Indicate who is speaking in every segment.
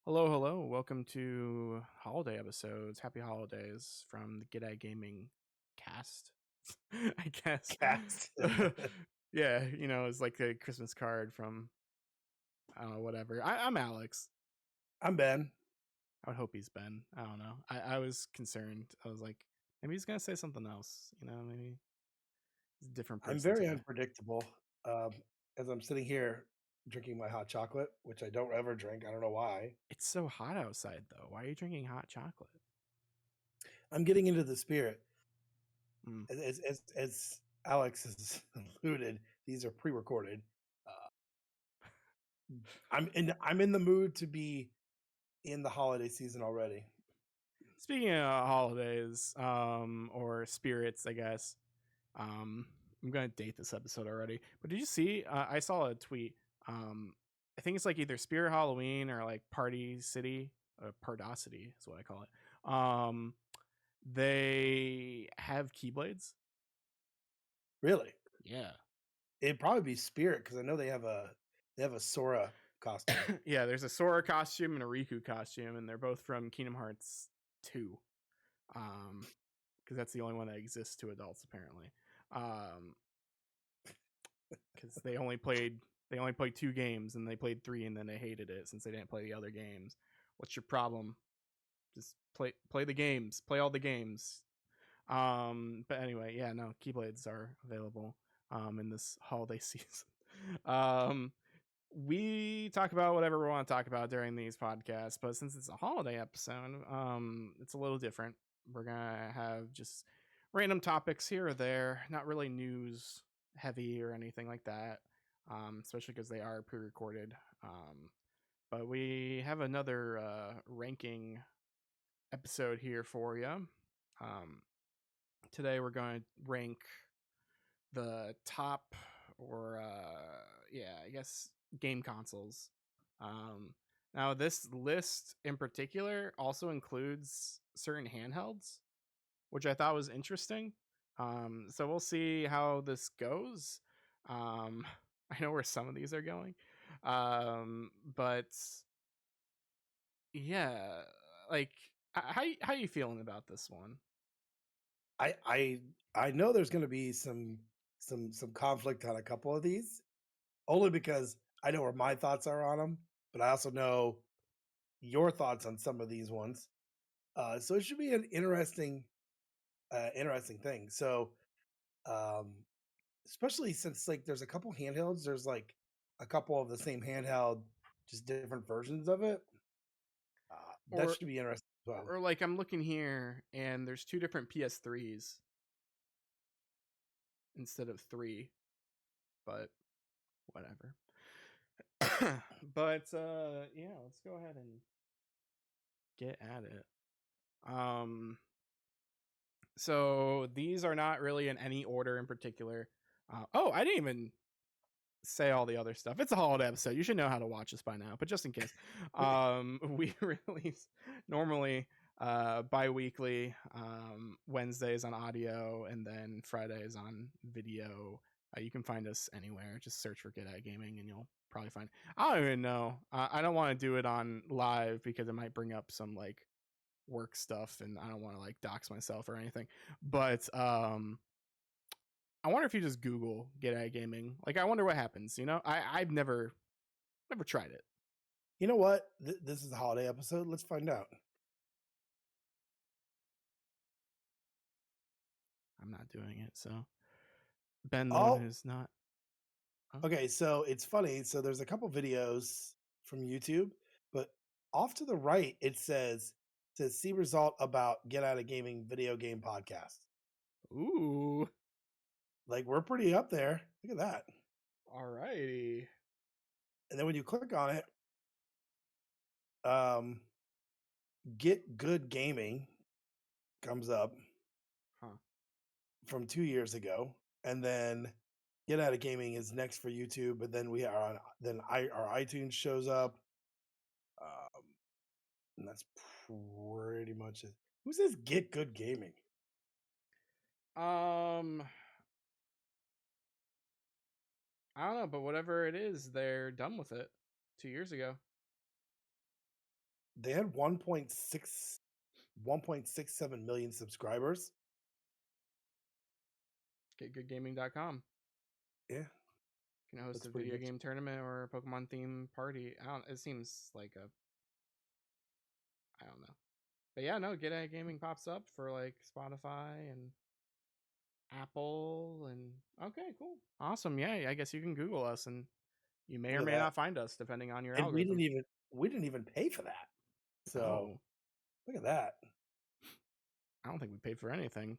Speaker 1: Hello, hello. Welcome to holiday episodes. Happy holidays from the G'day Gaming cast, I guess.
Speaker 2: Cast.
Speaker 1: Yeah, it's like a Christmas card from, I don't know, whatever. I'm Alex.
Speaker 2: I'm Ben.
Speaker 1: I would hope he's Ben. I don't know. I was concerned. I was like, maybe he's going to say something else. Maybe he's a different
Speaker 2: I'm
Speaker 1: person
Speaker 2: very
Speaker 1: today.
Speaker 2: unpredictable. Um, as I'm sitting here drinking my hot chocolate, which I don't ever drink. I don't know why.
Speaker 1: It's so hot outside, though. Why are you drinking hot chocolate?
Speaker 2: I'm getting into the spirit.
Speaker 1: Mm.
Speaker 2: As Alex has alluded, these are pre-recorded. Uh, I'm in the mood to be in the holiday season already.
Speaker 1: Speaking of holidays, or spirits, I guess. Um, I'm gonna date this episode already. But did you see? I saw a tweet. Um, I think it's like either Spirit Halloween or like Party City, Pardocity is what I call it. They have keyblades.
Speaker 2: Really,
Speaker 1: Yeah,
Speaker 2: it'd probably be spirit because I know they have a Sora costume.
Speaker 1: yeah. There's a Sora costume and a Riku costume, and they're both from Kingdom Hearts 2. Because that's the only one that exists to adults apparently. Um, because they only played 2 games and they played 3 and then they hated it since they didn't play the other games. What's your problem? Just play the games, play all the games. But anyway, yeah, no, keyblades are available in this holiday season. um, we talk about whatever we want to talk about during these podcasts, but since it's a holiday episode, it's a little different. We're gonna have just random topics here or there, not really news heavy or anything like that, especially because they are pre-recorded. But we have another ranking episode here for you. Um, Today we're going to rank the top, or yeah, I guess game consoles. Um, Now this list in particular also includes certain handhelds, which I thought was interesting. So we'll see how this goes. I know where some of these are going, but yeah, like how you feeling about this one?
Speaker 2: I I I know there's going to be some conflict on a couple of these, only because I know where my thoughts are on them, but I also know your thoughts on some of these ones. So it should be an interesting thing. So, um, especially since like there's a couple handhelds, there's like a couple of the same handheld, just different versions of it. That
Speaker 1: Or
Speaker 2: should be interesting as well.
Speaker 1: or like I'm looking here and there's 2 different PS3s instead of 3, but whatever. But yeah, let's go ahead and get at it. Um so these are not really in any order in particular. Oh, I didn't even say all the other stuff. It's a holiday episode. You should know how to watch this by now, but just in case. We release normally bi-weekly, Wednesdays on audio and then Fridays on video. You can find us anywhere. Just search for Get At Gaming and you'll probably find. I don't even know. I don't want to do it on live because it might bring up some like work stuff and I don't want to like dox myself or anything. But I wonder if you just Google Get At Gaming. Like, I wonder what happens. I've never tried it.
Speaker 2: You know what? This is a holiday episode. Let's find out.
Speaker 1: I'm not doing it. So Ben, the one
Speaker 2: Oh,
Speaker 1: who's not. Oh,
Speaker 2: okay, so it's funny. So there's a couple videos from YouTube, but off to the right it says see result about Get Out of Gaming video game podcast.
Speaker 1: ooh,
Speaker 2: Like we're pretty up there. Look at that.
Speaker 1: alrighty.
Speaker 2: And then when you click on it, um, Get Good Gaming comes up
Speaker 1: Huh.
Speaker 2: from 2 years ago, and then Get Out of Gaming is next for YouTube. But then we are on our iTunes shows up, um, and that's pretty much it. Who says Get Good Gaming?
Speaker 1: Um, I don't know, but whatever it is, they're done with it 2 years ago.
Speaker 2: They had 1.67 million subscribers.
Speaker 1: GetGoodGaming.com.
Speaker 2: Yeah,
Speaker 1: Can host
Speaker 2: that's
Speaker 1: a
Speaker 2: pretty
Speaker 1: video
Speaker 2: good.
Speaker 1: game tournament or a Pokemon themed party. It seems like I don't know. But yeah, no, Get A Gaming pops up for like Spotify and Apple and okay, cool. Awesome. Yeah, I guess you can Google us and you may
Speaker 2: Look
Speaker 1: or
Speaker 2: at
Speaker 1: may
Speaker 2: that.
Speaker 1: not find us depending on your
Speaker 2: And
Speaker 1: algorithm.
Speaker 2: we didn't even pay for that. So
Speaker 1: Oh,
Speaker 2: look at that.
Speaker 1: I don't think we paid for anything.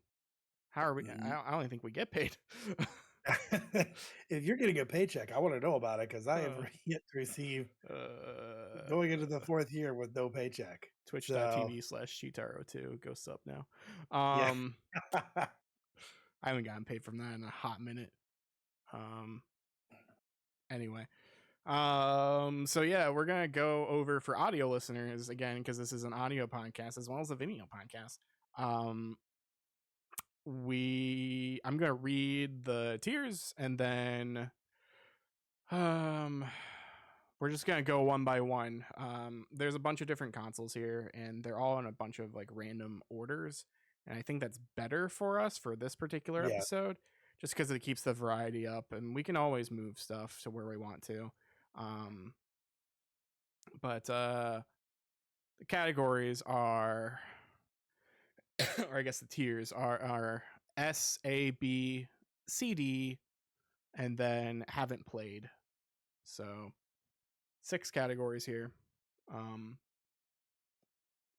Speaker 1: How are we?
Speaker 2: Mm.
Speaker 1: I don't even think we get paid.
Speaker 2: If you're getting a paycheck, I want to know about it because I have
Speaker 1: uh,
Speaker 2: yet to receive
Speaker 1: uh,
Speaker 2: going into the 4th year with no paycheck. So
Speaker 1: Twitch.tv/Cheetaro2. Go sub now.
Speaker 2: yeah.
Speaker 1: I haven't gotten paid from that in a hot minute. Anyway. So yeah, we're gonna go over for audio listeners again, because this is an audio podcast as well as a video podcast. I'm gonna read the tiers and then we're just gonna go one by one. There's a bunch of different consoles here, and they're all in a bunch of like random orders, and I think that's better for us for this particular
Speaker 2: Yeah.
Speaker 1: episode, just because it keeps the variety up, and we can always move stuff to where we want to. But the categories are, or I guess the tiers are S, A, B, C, D, and then haven't played. So 6 categories here.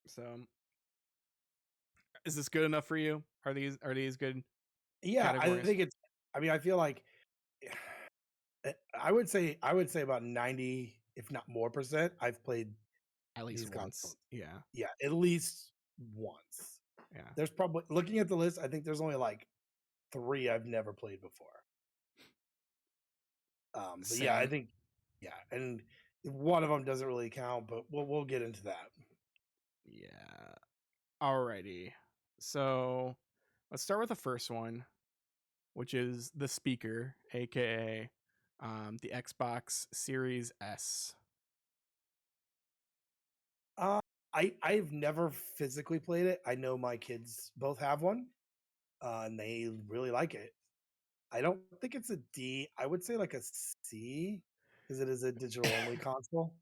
Speaker 1: So is this good enough for you? Are these good
Speaker 2: Yeah, I
Speaker 1: categories?
Speaker 2: think it's I mean, I feel like I would say about 90, if not more percent, I've played
Speaker 1: At least
Speaker 2: these
Speaker 1: once.
Speaker 2: consoles.
Speaker 1: Yeah.
Speaker 2: Yeah, at least once.
Speaker 1: Yeah.
Speaker 2: There's probably looking at the list, I think there's only like 3 I've never played before. But yeah, I
Speaker 1: Same.
Speaker 2: think yeah, and one of them doesn't really count, but we'll get into that.
Speaker 1: Yeah. Alrighty. So let's start with the first one, which is the speaker, aka the Xbox Series S.
Speaker 2: I've never physically played it. I know my kids both have one, and they really like it. I don't think it's a D. I would say like a C because it is a digital only console.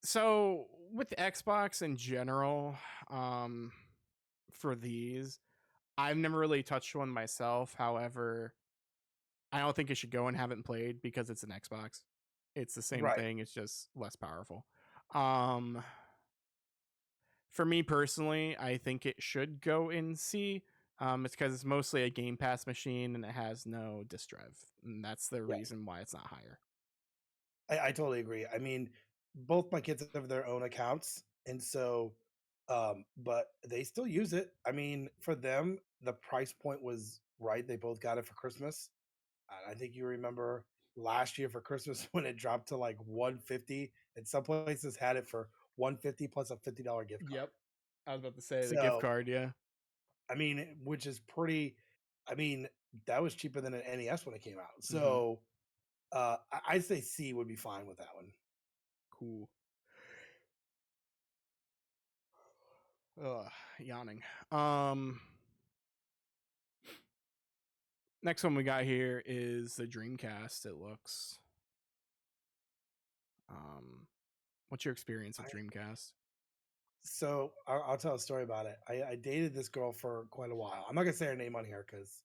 Speaker 1: So with Xbox in general, for these, I've never really touched one myself. However, I don't think it should go and haven't played because it's an Xbox. It's the same
Speaker 2: Right.
Speaker 1: thing. It's just less powerful. Um, for me personally, I think it should go in C. It's because it's mostly a Game Pass machine and it has no disk drive, and that's the
Speaker 2: Yeah.
Speaker 1: reason why it's not higher.
Speaker 2: I totally agree. I mean, both my kids have their own accounts, and so, but they still use it. I mean, for them, the price point was right. They both got it for Christmas. I think you remember last year for Christmas when it dropped to like 150, and some places had it for 150 plus a $50 gift card.
Speaker 1: Yep, I was about to say the gift
Speaker 2: So,
Speaker 1: card. Yeah,
Speaker 2: I mean, which is pretty. I mean, that was cheaper than an NES when it came out.
Speaker 1: mm-hmm.
Speaker 2: So, I'd say C would be fine with that one.
Speaker 1: Cool. Ugh, yawning. Next one we got here is the Dreamcast. It looks. What's your experience with Dreamcast?
Speaker 2: So I'll tell a story about it. I dated this girl for quite a while. I'm not gonna say her name on here because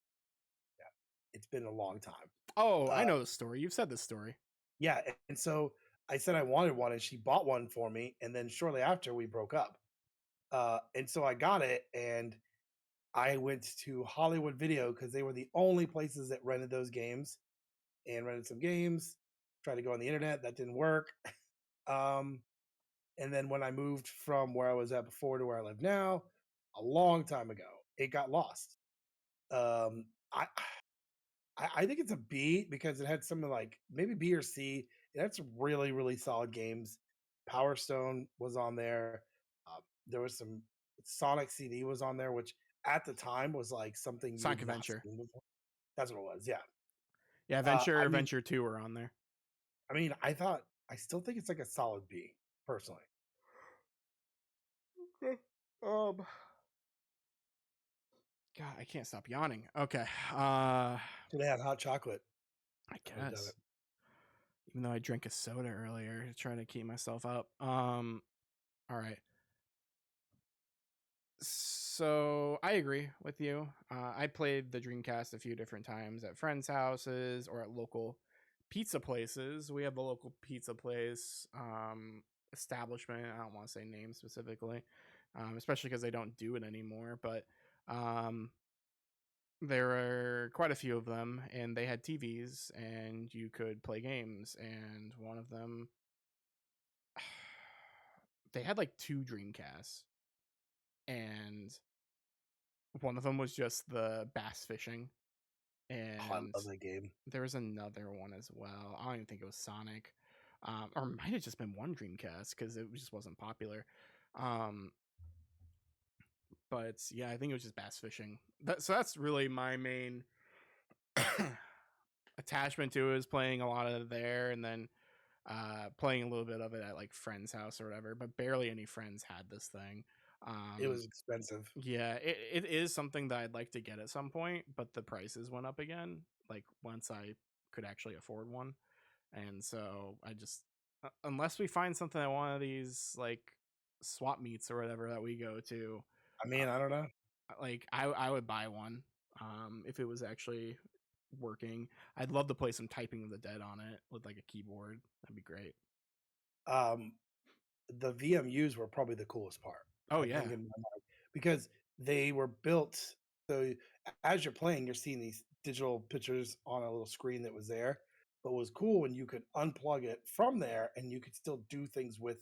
Speaker 2: yeah, it's been a long time.
Speaker 1: Oh, I know the story. You've said this story.
Speaker 2: Yeah, and so I said I wanted one, and she bought one for me, and then shortly after we broke up. And so I got it, and I went to Hollywood Video because they were the only places that rented those games, and rented some games. Tried to go on the internet, that didn't work. Um, and then when I moved from where I was at before to where I live now, a long time ago, it got lost. Um, I I think it's a B because it had something like maybe B or C. It had some really solid games. Power Stone was on there. There was some Sonic CD was on there, which at the time was like something you
Speaker 1: Sonic
Speaker 2: had not
Speaker 1: Adventure.
Speaker 2: seen before. That's what it was. Yeah.
Speaker 1: Yeah,
Speaker 2: I mean,
Speaker 1: Adventure 2 are on there.
Speaker 2: I still think it's like a solid B personally.
Speaker 1: Um, God, I can't stop yawning. Okay.
Speaker 2: Should have had hot chocolate.
Speaker 1: I
Speaker 2: I would have done
Speaker 1: guess.
Speaker 2: it.
Speaker 1: Even though I drank a soda earlier to try to keep myself up. All right. So I agree with you. I played the Dreamcast a few different times at friends' houses or at local pizza places. We have the local pizza place establishment. I don't want to say name specifically, especially because they don't do it anymore. But um, there are quite a few of them, and they had TVs, and you could play games. And one of them, they had like two Dreamcasts, and one of them was just the bass fishing,
Speaker 2: Oh, I
Speaker 1: and
Speaker 2: love that game.
Speaker 1: there was another one as well. I don't even think it was Sonic, or it might have just been one Dreamcast because it just wasn't popular. Um, but yeah, I think it was just bass fishing. So that's really my main attachment to it, is playing a lot of there, and then playing a little bit of it at like friends' house or whatever. But barely any friends had this thing.
Speaker 2: It
Speaker 1: Um,
Speaker 2: was expensive.
Speaker 1: Yeah, it is something that I'd like to get at some point, but the prices went up again, like once I could actually afford one. And so I just, unless we find something at one of these like swap meets or whatever that we go to,
Speaker 2: I mean, I don't know.
Speaker 1: like I would buy one if it was actually working. I'd love to play some Typing of the Dead on it with like a keyboard. That'd be great.
Speaker 2: Um, the VMUs were probably the coolest part,
Speaker 1: Oh
Speaker 2: I
Speaker 1: yeah.
Speaker 2: think, in my mind, because they were built so as you're playing, you're seeing these digital pictures on a little screen that was there. But what was cool when you could unplug it from there and you could still do things with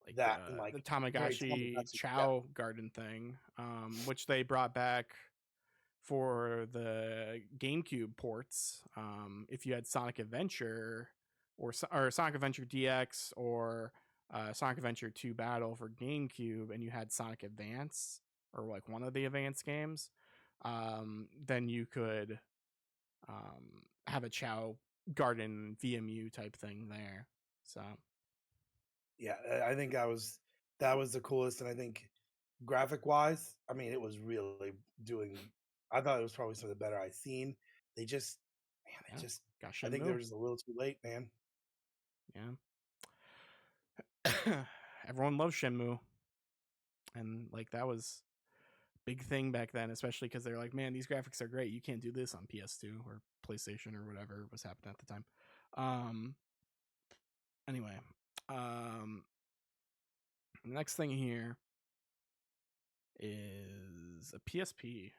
Speaker 1: Like
Speaker 2: that and
Speaker 1: the
Speaker 2: like very
Speaker 1: Tamagotchi
Speaker 2: Tamagotchi. Yeah.
Speaker 1: Chow Garden thing, which they brought back for the GameCube ports. If you had Sonic Adventure or Sonic Adventure DX or Sonic Adventure 2 Battle for GameCube, and you had Sonic Advance or like one of the Advance games, then you could have a Chow Garden VMU type thing there. So
Speaker 2: Yeah, I think that was the coolest, and I think graphic wise, I mean, it was really doing. I thought it was probably some of the better I've seen. They just, man, they
Speaker 1: yeah,
Speaker 2: just.
Speaker 1: got
Speaker 2: I think they
Speaker 1: Shenmue.
Speaker 2: were just a little too late, man.
Speaker 1: Yeah. Everyone loves Shenmue, and like that was big thing back then, especially because they're like, man, these graphics are great. You can't do this on PS2 or PlayStation or whatever was happening at the time. Um, anyway, um, next thing here is a PSP.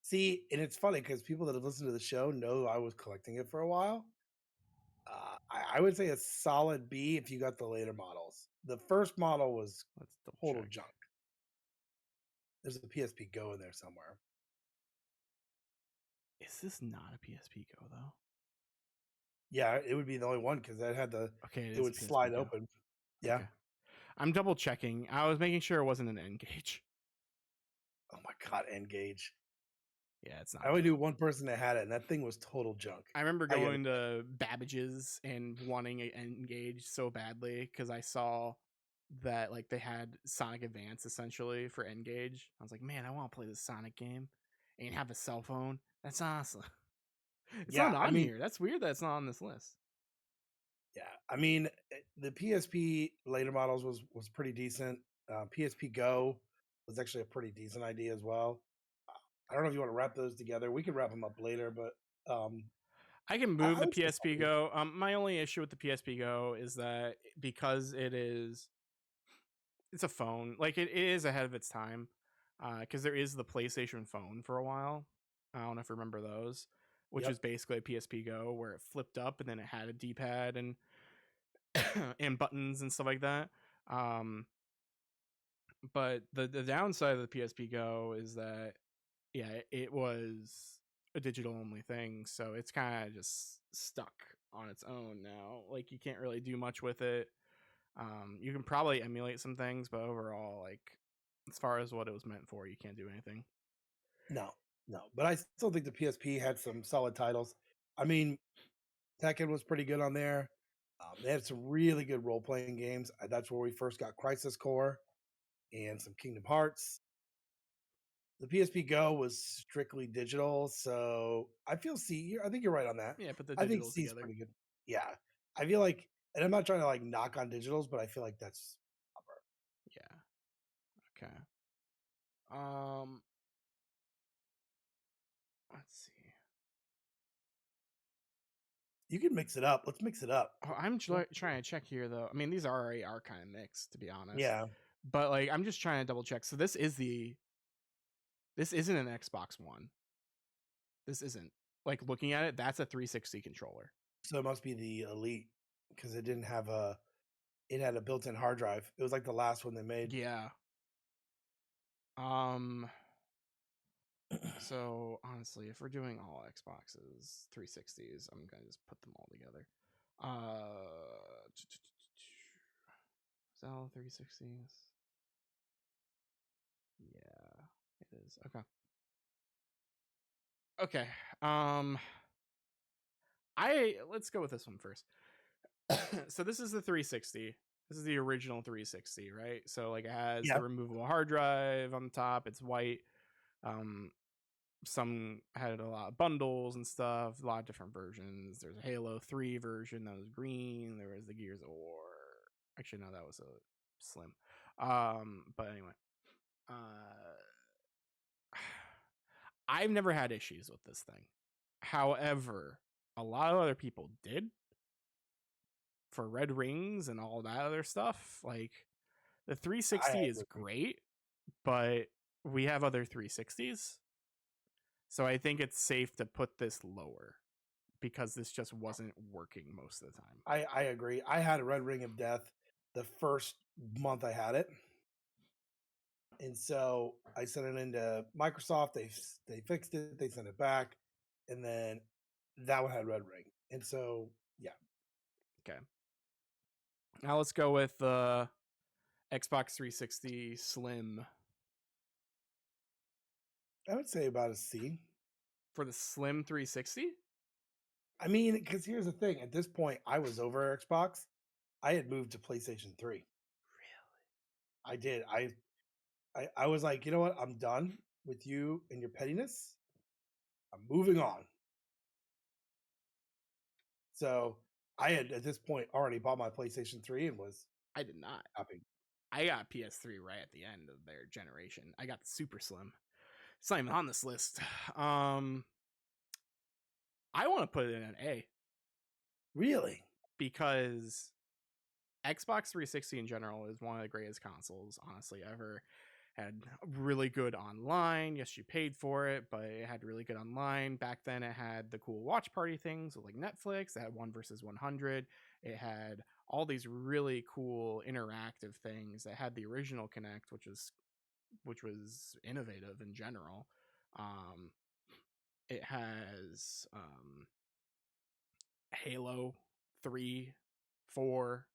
Speaker 2: See, and it's funny because people that have listened to the show know I was collecting it for a while. I would say a solid B if you got the later models. The first model was
Speaker 1: Let's double
Speaker 2: total
Speaker 1: check.
Speaker 2: junk. There's a PSP Go in there somewhere.
Speaker 1: Is this not a PSP Go though?
Speaker 2: Yeah, it would be the only one because that had the
Speaker 1: Okay, it
Speaker 2: it
Speaker 1: is a
Speaker 2: would
Speaker 1: PSP
Speaker 2: slide
Speaker 1: Go.
Speaker 2: open. Yeah.
Speaker 1: Okay, I'm double checking. I was making sure it wasn't an N-Gage.
Speaker 2: Oh my god, Engage.
Speaker 1: Yeah, it's not.
Speaker 2: I only knew one person that had it, and that thing was total junk.
Speaker 1: I remember
Speaker 2: I get it.
Speaker 1: going to Babbage's and wanting an N-Gage so badly because I saw that like they had Sonic Advance essentially for N-Gage. I was like, man, I want to play this Sonic game and have a cell phone. That's awesome. It's
Speaker 2: Yeah,
Speaker 1: not
Speaker 2: I
Speaker 1: on
Speaker 2: mean,
Speaker 1: here. That's weird that it's not on this list.
Speaker 2: yeah, I mean, the PSP later models was pretty decent. PSP Go was actually a pretty decent idea as well. I don't know if you want to wrap those together. We could wrap them up later, but
Speaker 1: I can move
Speaker 2: I
Speaker 1: the
Speaker 2: would say
Speaker 1: PSP
Speaker 2: solid.
Speaker 1: Go. My only issue with the PSP Go is that because it's a phone. Like it is ahead of its time. Because there is the PlayStation phone for a while. I don't know if you remember those, which
Speaker 2: Yep.
Speaker 1: is basically a PSP Go where it flipped up and then it had a D-pad and and buttons and stuff like that. Um, but the downside of the PSP Go is that yeah, it was a digital only thing, so it's kind of just stuck on its own now. Like you can't really do much with it. You can probably emulate some things, but overall, like as far as what it was meant for, you can't do anything.
Speaker 2: No, no, but I still think the PSP had some solid titles. I mean, Tekken was pretty good on there. They had some really good role playing games. That's where we first got Crisis Core and some Kingdom Hearts. The PSP Go was strictly digital, so I feel C. I think you're right on that.
Speaker 1: Yeah, put the
Speaker 2: I think
Speaker 1: digitals
Speaker 2: C is
Speaker 1: together.
Speaker 2: pretty good. Yeah, I feel like, and I'm not trying to like knock on digitals, but I feel like that's proper.
Speaker 1: Yeah. Okay. Um, let's see.
Speaker 2: You can mix it up. Let's mix it up.
Speaker 1: Oh, I'm trying to check here though. I mean, these already are kind of mixed, to be honest.
Speaker 2: Yeah,
Speaker 1: But like, I'm just trying to double check. So this isn't an Xbox One. This isn't. Like looking at it, that's a 360 controller.
Speaker 2: so it must be the Elite because it didn't have a. It had a built-in hard drive. It was like the last one they made.
Speaker 1: Yeah. Um. So honestly, if we're doing all Xboxes, 360s, I'm gonna just put them all together. Is that all 360s? Yeah, it is. Okay. Okay. Let's go with this one first. So this is the 360. This is the original 360, right? So like it has
Speaker 2: Yeah,
Speaker 1: the removable hard drive on the top. It's white. Um, some had a lot of bundles and stuff, a lot of different versions. There's a Halo 3 version that was green. There was the Gears of War. Actually, no, that was a slim. But anyway, uh, I've never had issues with this thing. However, a lot of other people did for Red Rings and all that other stuff. Like the 360
Speaker 2: I
Speaker 1: is
Speaker 2: agree.
Speaker 1: great, but we have other 360s. So I think it's safe to put this lower because this just wasn't working most of the time.
Speaker 2: I agree. I had a Red Ring of Death the first month I had it, and so I sent it into Microsoft. They fixed it. They sent it back, and then that one had Red Ring, and so yeah,
Speaker 1: Okay. Now let's go with the Xbox 360 Slim.
Speaker 2: I would say about a C.
Speaker 1: For the Slim 360?
Speaker 2: I mean, because here's the thing: at this point, I was over Xbox. I had moved to PlayStation 3. I did. I was like, you know what? I'm done with you and your pettiness. I'm moving on. So I had at this point already bought my PlayStation 3 and was
Speaker 1: I did not.
Speaker 2: happy.
Speaker 1: I got PS3 right at the end of their generation. I got the Super Slim. It's not even on this list. I want to put it in an A
Speaker 2: Really?
Speaker 1: because Xbox 360 in general is one of the greatest consoles, honestly, ever. Had really good online. Yes, you paid for it, but it had really good online. Back then, it had the cool watch party things with like Netflix. It had 1 versus 100. It had all these really cool interactive things. It had the original Connect, which was innovative in general. Um, it has Halo 3, 4,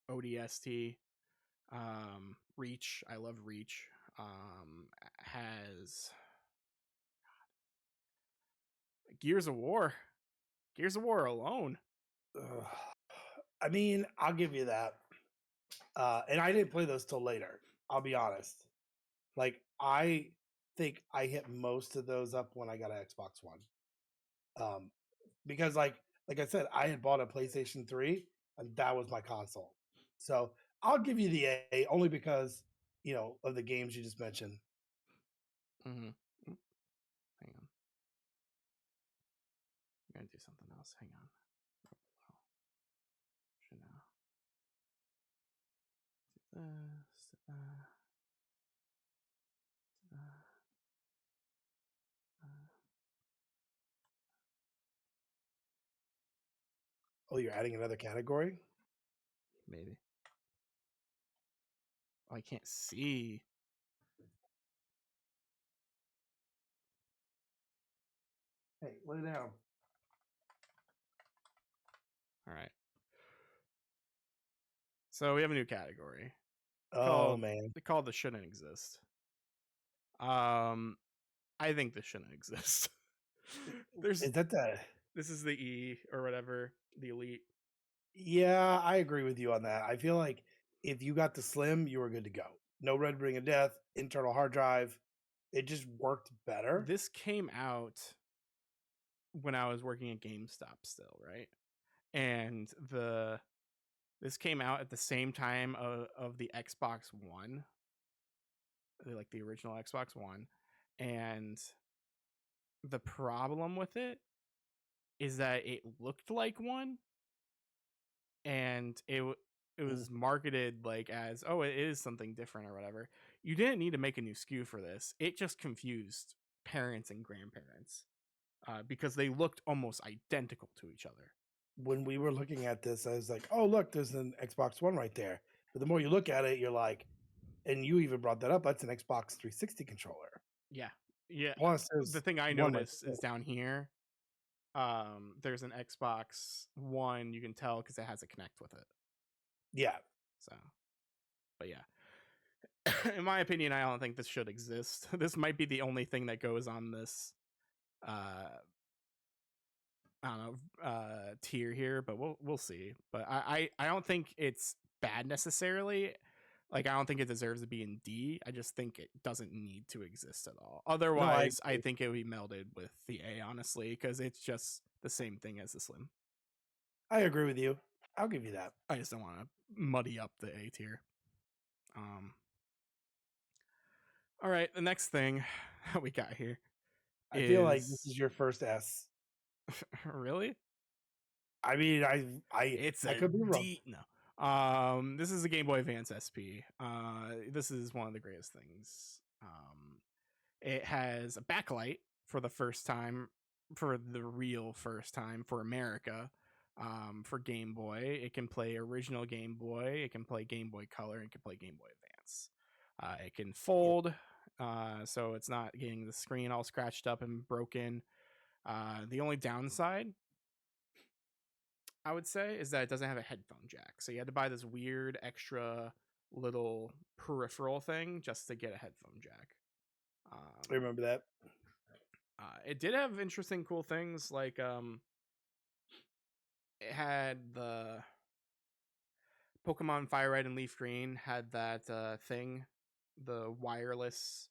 Speaker 1: ODST, Reach. I love Reach. Has Gears of War. Gears of War alone.
Speaker 2: Ugh. I mean, I'll give you that. And I didn't play those till later. I'll be honest. Like I think I hit most of those up when I got an Xbox One. Because like I said, I had bought a PlayStation 3 and that was my console. So I'll give you the A only because of the games you just mentioned.
Speaker 1: Mm-hmm. Hang on. I'm gonna do something else. Hang on. Should now do this.
Speaker 2: Oh, you're adding another category?
Speaker 1: Maybe. Oh, I can't see.
Speaker 2: Hey, lay down.
Speaker 1: All right. So we have a new category
Speaker 2: Oh man.
Speaker 1: called the shouldn't exist. I think this shouldn't exist.
Speaker 2: Is that the
Speaker 1: This is the E or whatever, the Elite.
Speaker 2: Yeah, I agree with you on that. I feel like if you got the Slim, you were good to go. No red ring of death, internal hard drive. It just worked better.
Speaker 1: This came out when I was working at GameStop still, right? And the this came out at the same time of the Xbox One, like the original Xbox One. And the problem with it is that it looked like one, and it
Speaker 2: Mm.
Speaker 1: was marketed like as, oh, it is something different or whatever. You didn't need to make a new SKU for this. It just confused parents and grandparents because they looked almost identical to each other.
Speaker 2: When we were looking at this, I was like, "Oh, look, there's an Xbox One right there." But the more you look at it, you're like, and you even brought that up. That's an Xbox 360 controller.
Speaker 1: Yeah, yeah.
Speaker 2: Plus,
Speaker 1: The
Speaker 2: there's
Speaker 1: thing I
Speaker 2: one right
Speaker 1: noticed
Speaker 2: there.
Speaker 1: is down here. There's an Xbox One. You can tell because it has a Connect with it.
Speaker 2: Yeah,
Speaker 1: So, but yeah, in my opinion, I don't think this should exist. This might be the only thing that goes on this uh I don't know tier here, but we'll see. But I don't think it's bad necessarily. Like, I don't think it deserves to be in D. I just think it doesn't need to exist at all.
Speaker 2: no, I
Speaker 1: Otherwise, I
Speaker 2: agree.
Speaker 1: think it would be melded with the A, honestly, because it's just the same thing as the Slim.
Speaker 2: I agree with you. I'll give you that.
Speaker 1: I just don't want to muddy up the A tier. Um, all right, the next thing that we got here
Speaker 2: I feel like this
Speaker 1: is
Speaker 2: is your first S.
Speaker 1: really,
Speaker 2: I mean,
Speaker 1: it's
Speaker 2: I
Speaker 1: a
Speaker 2: could be wrong.
Speaker 1: D. No, this is a Game Boy Advance SP. This is one of the greatest things. It has a backlight for the first time, for the real first time for America. For Game Boy, it can play original Game Boy, it can play Game Boy Color, and it can play Game Boy Advance. It can
Speaker 2: Yeah.
Speaker 1: fold, so it's not getting the screen all scratched up and broken. The only downside, I would say, is that it doesn't have a headphone jack. So you had to buy this weird extra little peripheral thing just to get a headphone jack.
Speaker 2: I remember that.
Speaker 1: It did have interesting, cool things like it had the Pokemon Fire Red and Leaf Green had that thing, the wireless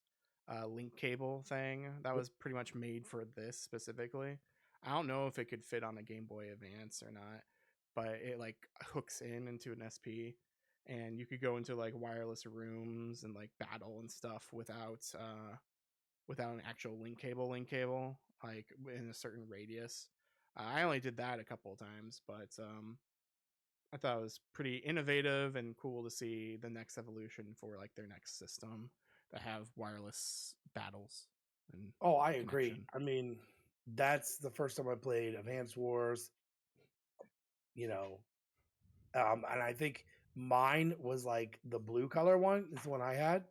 Speaker 1: link cable thing that was pretty much made for this specifically. I don't know if it could fit on a Game Boy Advance or not, but it like hooks in into an SP, and you could go into like wireless rooms and like battle and stuff without an actual link cable like in a certain radius. I only did that a couple of times, but I thought it was pretty innovative and cool to see the next evolution for like their next system to have wireless battles and
Speaker 2: Oh, I agree.
Speaker 1: connection.
Speaker 2: I mean, that's the first time I played Advance Wars, you know. And I think mine was like the blue color one is the one I had.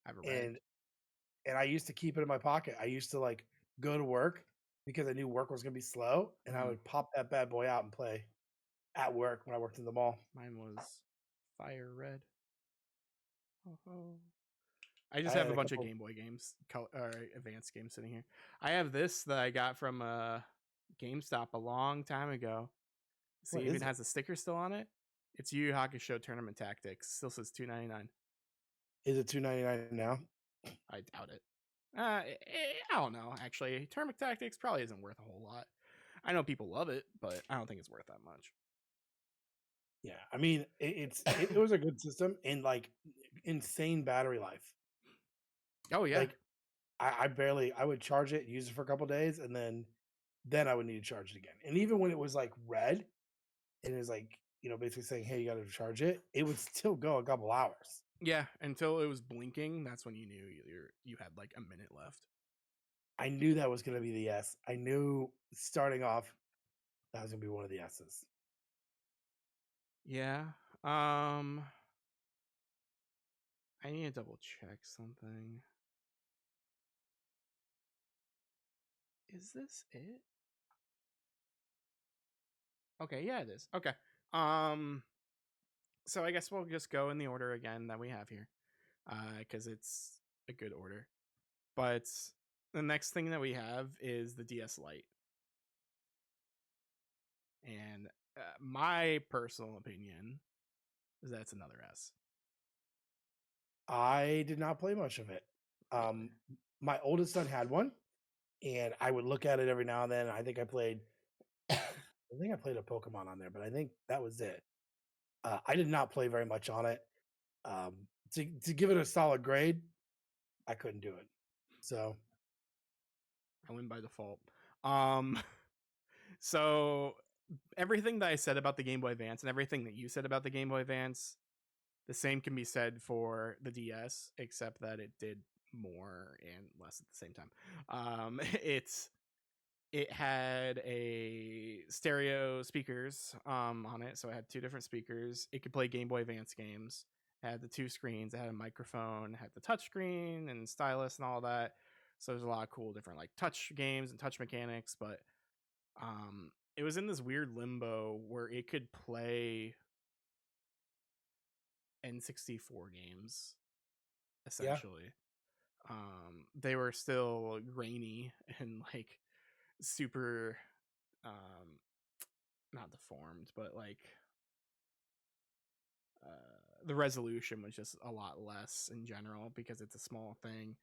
Speaker 1: I have a red.
Speaker 2: And I used to keep it in my pocket. I used to like go to work because I knew work was gonna be slow, and I
Speaker 1: Mm.
Speaker 2: would pop that bad boy out and play at work when I worked in the mall.
Speaker 1: Mine was fire red. Oh. I just
Speaker 2: I
Speaker 1: have
Speaker 2: had
Speaker 1: a
Speaker 2: a
Speaker 1: bunch of
Speaker 2: couple.
Speaker 1: Game Boy games, or advanced games sitting here. I have this that I got from GameStop a long time ago. See,
Speaker 2: What
Speaker 1: it even
Speaker 2: is it?
Speaker 1: has a sticker still on it. It's Yu Yu Hakusho Tournament Tactics. Still says $2.99.
Speaker 2: Is it $2.99 now?
Speaker 1: I doubt it. I don't know. Actually, Tournament Tactics probably isn't worth a whole lot. I know people love it, but I don't think it's worth that much.
Speaker 2: Yeah, I mean, it was a good system and like insane battery life.
Speaker 1: Oh yeah,
Speaker 2: Like I barely I would charge it, use it for a couple days, and then I would need to charge it again. And even when it was like red and it was like, basically saying, "Hey, you got to charge it," it would still go a couple hours.
Speaker 1: yeah. Until it was blinking, that's when you knew you had like a minute left.
Speaker 2: I knew that was going to be the S. I knew starting off that was going to be one of the S's.
Speaker 1: Yeah. I need to double check something. Is this it? Okay, yeah, it is. Okay. Um, so I guess we'll just go in the order again that we have here, because it's a good order. But the next thing that we have is the DS Lite, and My personal opinion is that it's another S.
Speaker 2: I did not play much of it.
Speaker 1: Really?
Speaker 2: My oldest son had one, and I would look at it every now and then. I think I played I think I played a Pokemon on there, but I think that was it. I did not play very much on it. Um, to give it a solid grade, I couldn't do it. So
Speaker 1: I win by default. Um, so everything that I said about the Game Boy Advance and everything that you said about the Game Boy Advance, the same can be said for the DS, except that it did more and less at the same time. It had a stereo speakers on it, so it had two different speakers. It could play Game Boy Advance games. It had the two screens. It had a microphone. It had the touch screen and stylus and all that. So there's a lot of cool different like touch games and touch mechanics. But it was in this weird limbo where it could play N64 games
Speaker 2: yeah,
Speaker 1: essentially. They were still grainy and like super um not deformed, but like the resolution was just a lot less in general because it's a small thing.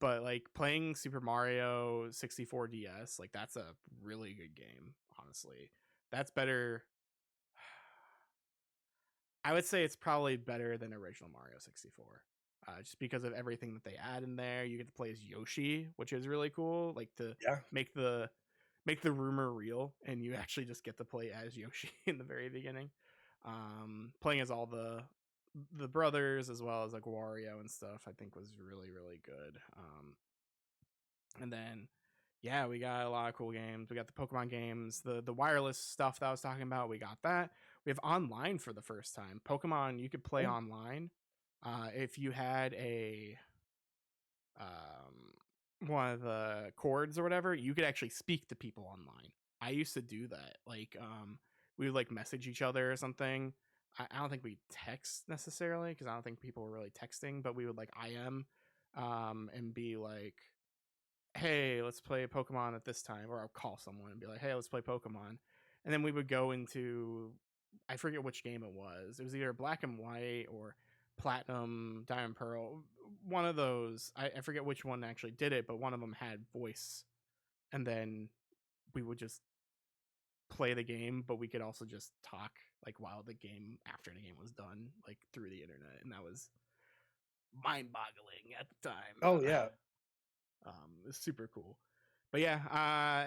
Speaker 1: But like playing Super Mario 64 DS, like that's a really good game, honestly. That's better. I would say it's probably better than original Mario 64. Just because of everything that they add in there. You get to play as Yoshi, which is really cool. Like to
Speaker 2: yeah.
Speaker 1: make the make the rumor real, and you actually just get to play as Yoshi in the very beginning. Playing as all the brothers as well as like Wario and stuff, I think was really really good. And then yeah, we got a lot of cool games. We got the Pokemon games, the wireless stuff that I was talking about. We got that. We have online for the first time. Pokemon, you could play
Speaker 2: Oh,
Speaker 1: online if you had a one of the cords or whatever. You could actually speak to people online. I used to do that. Like we would like message each other or something. I don't think we text necessarily because I don't think people were really texting, but we would like IM and be like, hey, let's play Pokemon at this time, or I'll call someone and be like, hey, let's play Pokemon, and then we would go into, I forget which game it was. It was either Black and White or Platinum, Diamond Pearl, one of those. I forget which one actually did it, but one of them had voice, and then we would just play the game, but we could also just talk like while the game after the game was done, like through the internet, and that was mind-boggling at the time.
Speaker 2: oh yeah.
Speaker 1: It's super cool. But yeah,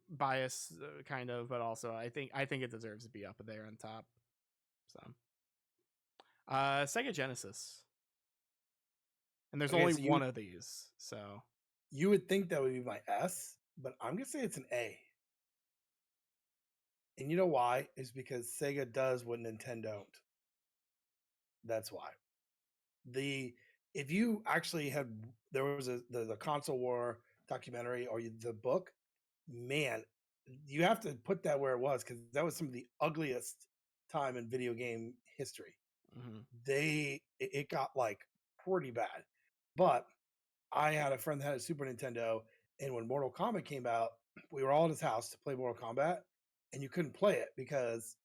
Speaker 1: bias kind of, but also I think it deserves to be up there on top. So, Sega Genesis, and there's
Speaker 2: Okay,
Speaker 1: only
Speaker 2: so
Speaker 1: one of these. So
Speaker 2: you would think that would be my S, but I'm gonna say it's an A. And you know why? Is because Sega does what Nintendo don't. That's why. The if you actually had there was the console war documentary or the book, man, you have to put that where it was because that was some of the ugliest time in video game history.
Speaker 1: mhm.
Speaker 2: It got like pretty bad. But I had a friend that had a Super Nintendo, and when Mortal Kombat came out, we were all at his house to play Mortal Kombat, and you couldn't play it because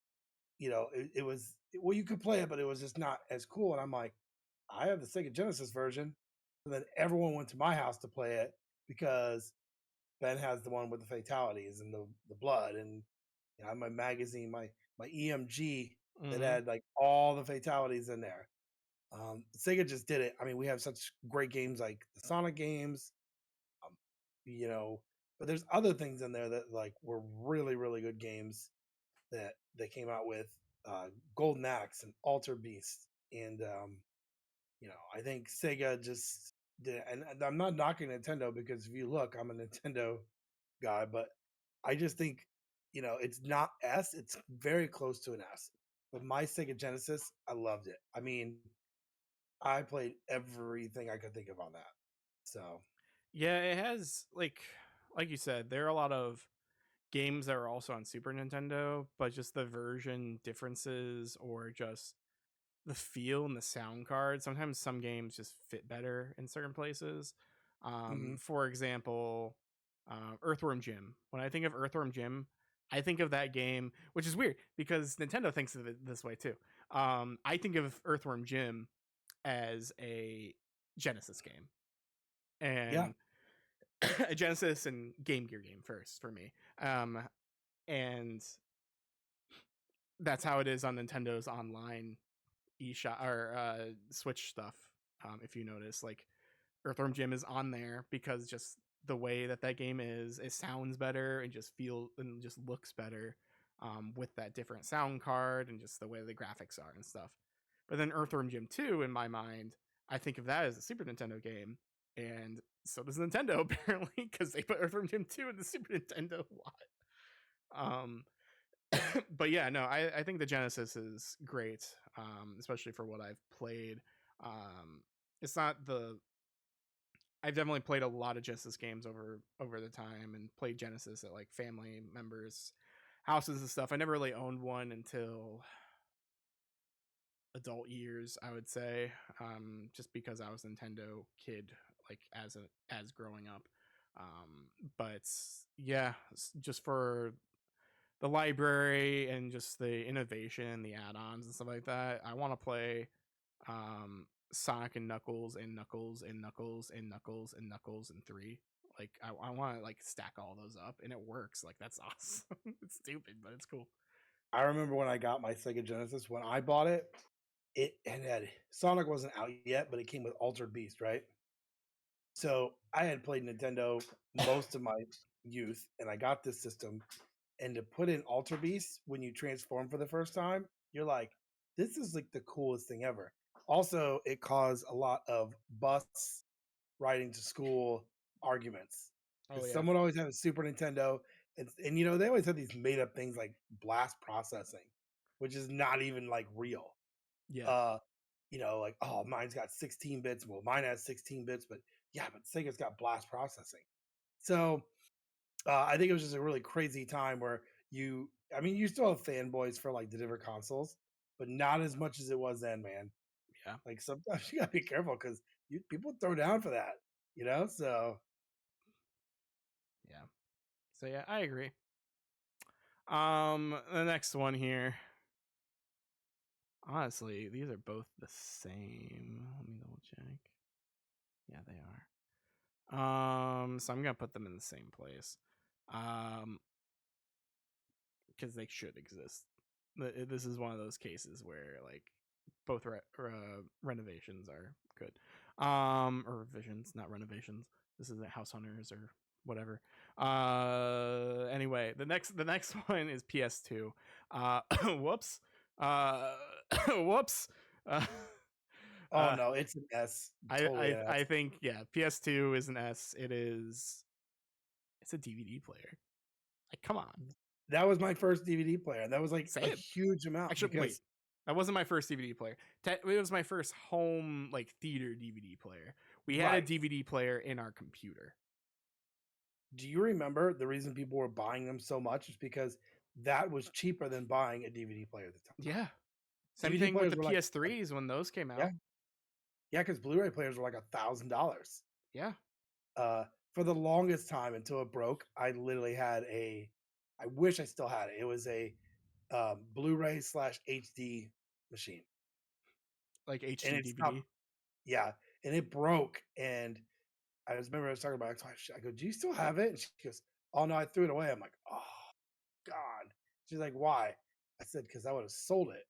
Speaker 2: it was well, you could play it, but it was just not as cool. And I'm like, I have the Sega Genesis version, and then everyone went to my house to play it because Ben has the one with the fatalities and the blood, and I have my magazine, my EMG that
Speaker 1: Mhm.
Speaker 2: had like all the fatalities in there. Sega just did it. I mean, we have such great games like the Sonic games, um, you know, but there's other things in there that like were really really good games that they came out with. Golden Axe and Alter Beast, and I think Sega just did. And I'm not knocking Nintendo because if you look, I'm a Nintendo guy, but I just think it's not S. It's very close to an S. But my Sega Genesis, I loved it. I mean, I played everything I could think of on that. So
Speaker 1: Yeah, it has like you said, there are a lot of games that are also on Super Nintendo, but just the version differences or just the feel and the sound card. Sometimes some games just fit better in certain places.
Speaker 2: mhm.
Speaker 1: For example, Earthworm Jim. When I think of Earthworm Jim, I think of that game, which is weird because Nintendo thinks of it this way too. I think of Earthworm Jim as a Genesis game,
Speaker 2: Yeah,
Speaker 1: and a Genesis and Game Gear game first for me. And that's how it is on Nintendo's online eShop or Switch stuff. If you notice, like Earthworm Jim is on there because just the way that that game is, it sounds better and just looks better with that different sound card and just the way the graphics are and stuff. But then Earthworm Jim 2, in my mind, I think of that as a Super Nintendo game, and so does Nintendo apparently because they put Earthworm Jim 2 in the Super Nintendo. What? But yeah, no, I think the Genesis is great, especially for what I've played. It's not the I've definitely played a lot of Genesis games over the time and played Genesis at like family members' houses and stuff. I never really owned one until adult years, I would say, just because I was a Nintendo kid, like as growing up. But yeah, just for the library and just the innovation, the add-ons and stuff like that, I want to play Sonic and Knuckles and Knuckles and Knuckles and Knuckles and Knuckles and 3. Like I want to like stack all those up and it works. Like that's awesome. It's stupid, but it's cool.
Speaker 2: I remember when I got my Sega Genesis. When I bought it, it had Sonic wasn't out yet, but it came with Altered Beast, right? So I had played Nintendo most of my youth, and I got this system. And to put in Alter Beast when you transform for the first time, you're like, this is like the coolest thing ever. Also, it caused a lot of bus riding to school arguments
Speaker 1: Oh
Speaker 2: because
Speaker 1: yeah.
Speaker 2: someone always had a Super Nintendo, and you know they always had these made up things like blast processing, which is not even like real.
Speaker 1: Yeah.
Speaker 2: Uh, you know, like oh, mine's got 16 bits. Well, mine has 16 bits, but yeah, but Sega's got blast processing. So I think it was just a really crazy time where I mean, you still have fanboys for like the different consoles, but not as much as it was then, man.
Speaker 1: Yeah.
Speaker 2: Like sometimes you gotta be careful because people throw down for that, you know. So
Speaker 1: Yeah. So yeah, I agree. The next one here. Honestly, these are both the same. Let me double check. Yeah, they are. So I'm gonna put them in the same place. Um, because they should exist. This is one of those cases where like both renovations are good. Or revisions, not renovations. This isn't House Hunters or whatever. Anyway, the next one is PS2. Whoops. Uh, whoops. Uh,
Speaker 2: oh
Speaker 1: uh,
Speaker 2: no, it's an S,
Speaker 1: I,
Speaker 2: totally
Speaker 1: I
Speaker 2: an
Speaker 1: I
Speaker 2: S.
Speaker 1: think yeah, PS2 is an S. It's a DVD player. Like, come on,
Speaker 2: That was my first DVD player, and that was like a
Speaker 1: same.
Speaker 2: huge amount
Speaker 1: Actually, wait,
Speaker 2: because
Speaker 1: that wasn't my first DVD player. It was my first home like theater DVD player. We had a
Speaker 2: right.
Speaker 1: DVD player in our computer.
Speaker 2: Do you remember the reason people were buying them so much is because that was cheaper than buying a DVD player at the time.
Speaker 1: Yeah. Same
Speaker 2: DVD
Speaker 1: thing with
Speaker 2: players
Speaker 1: the
Speaker 2: were like
Speaker 1: PS3s when those came
Speaker 2: yeah,
Speaker 1: out.
Speaker 2: yeah, because Blu-ray players were like $1,000.
Speaker 1: Yeah.
Speaker 2: Uh, for the longest time until it broke, I literally had I wish I still had it. It was a Blu-ray slash HD machine,
Speaker 1: Like
Speaker 2: and
Speaker 1: HD
Speaker 2: it stopped.
Speaker 1: DVD.
Speaker 2: Yeah, and it broke, and I just remember I was talking about it. I go, "Do you still have it?" And she goes, "Oh no, I threw it away." I'm like, "Oh God." She's like, "Why?" I said, "Because I would have sold it."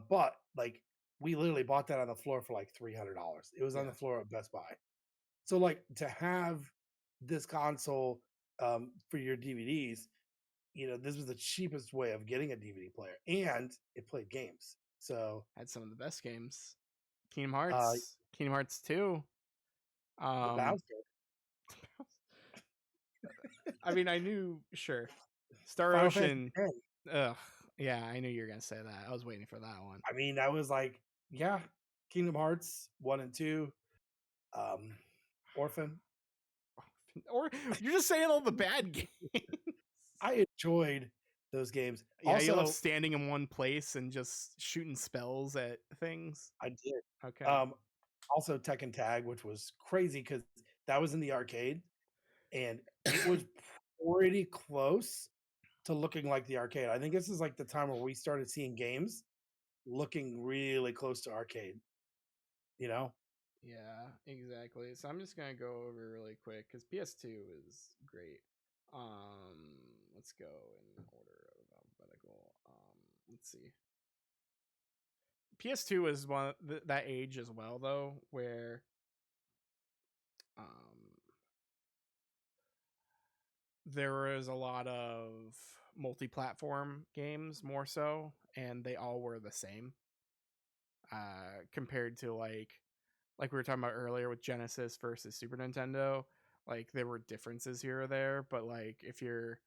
Speaker 2: But like, we literally bought that on the floor for like $300. It was on
Speaker 1: Yeah.
Speaker 2: the floor at Best Buy. So like to have this console for your DVDs, you know, this was the cheapest way of getting a DVD player, and it played games. So
Speaker 1: Had some of the best games. Kingdom
Speaker 2: uh,
Speaker 1: Hearts. Kingdom Hearts 2.
Speaker 2: the
Speaker 1: Um
Speaker 2: bouncer,
Speaker 1: I mean I knew sure. Star
Speaker 2: Final Fantasy
Speaker 1: Ocean.
Speaker 2: X.
Speaker 1: Ugh. Yeah, I knew you were gonna say that. I was waiting for that one.
Speaker 2: I mean, that was like, yeah, Kingdom Hearts 1 and 2, um, Orphan.
Speaker 1: Or you're just saying all the bad games.
Speaker 2: I enjoyed those games.
Speaker 1: Yeah, you love
Speaker 2: Also,
Speaker 1: standing in one place and just shooting spells at things.
Speaker 2: I did.
Speaker 1: Okay.
Speaker 2: Um, also Tekken Tag, which was crazy because that was in the arcade, and it was pretty close to looking like the arcade. I think this is like the time where we started seeing games looking really close to arcade. You know?
Speaker 1: Yeah, exactly. So I'm just gonna go over really quick because PS2 is great. Let's go in order of alphabetical. Let's see. PS2 is that age as well, though, where um there was a lot of multi-platform games more so, and they all were the same. Compared to like we were talking about earlier with Genesis versus Super Nintendo, like there were differences here or there, but like if you're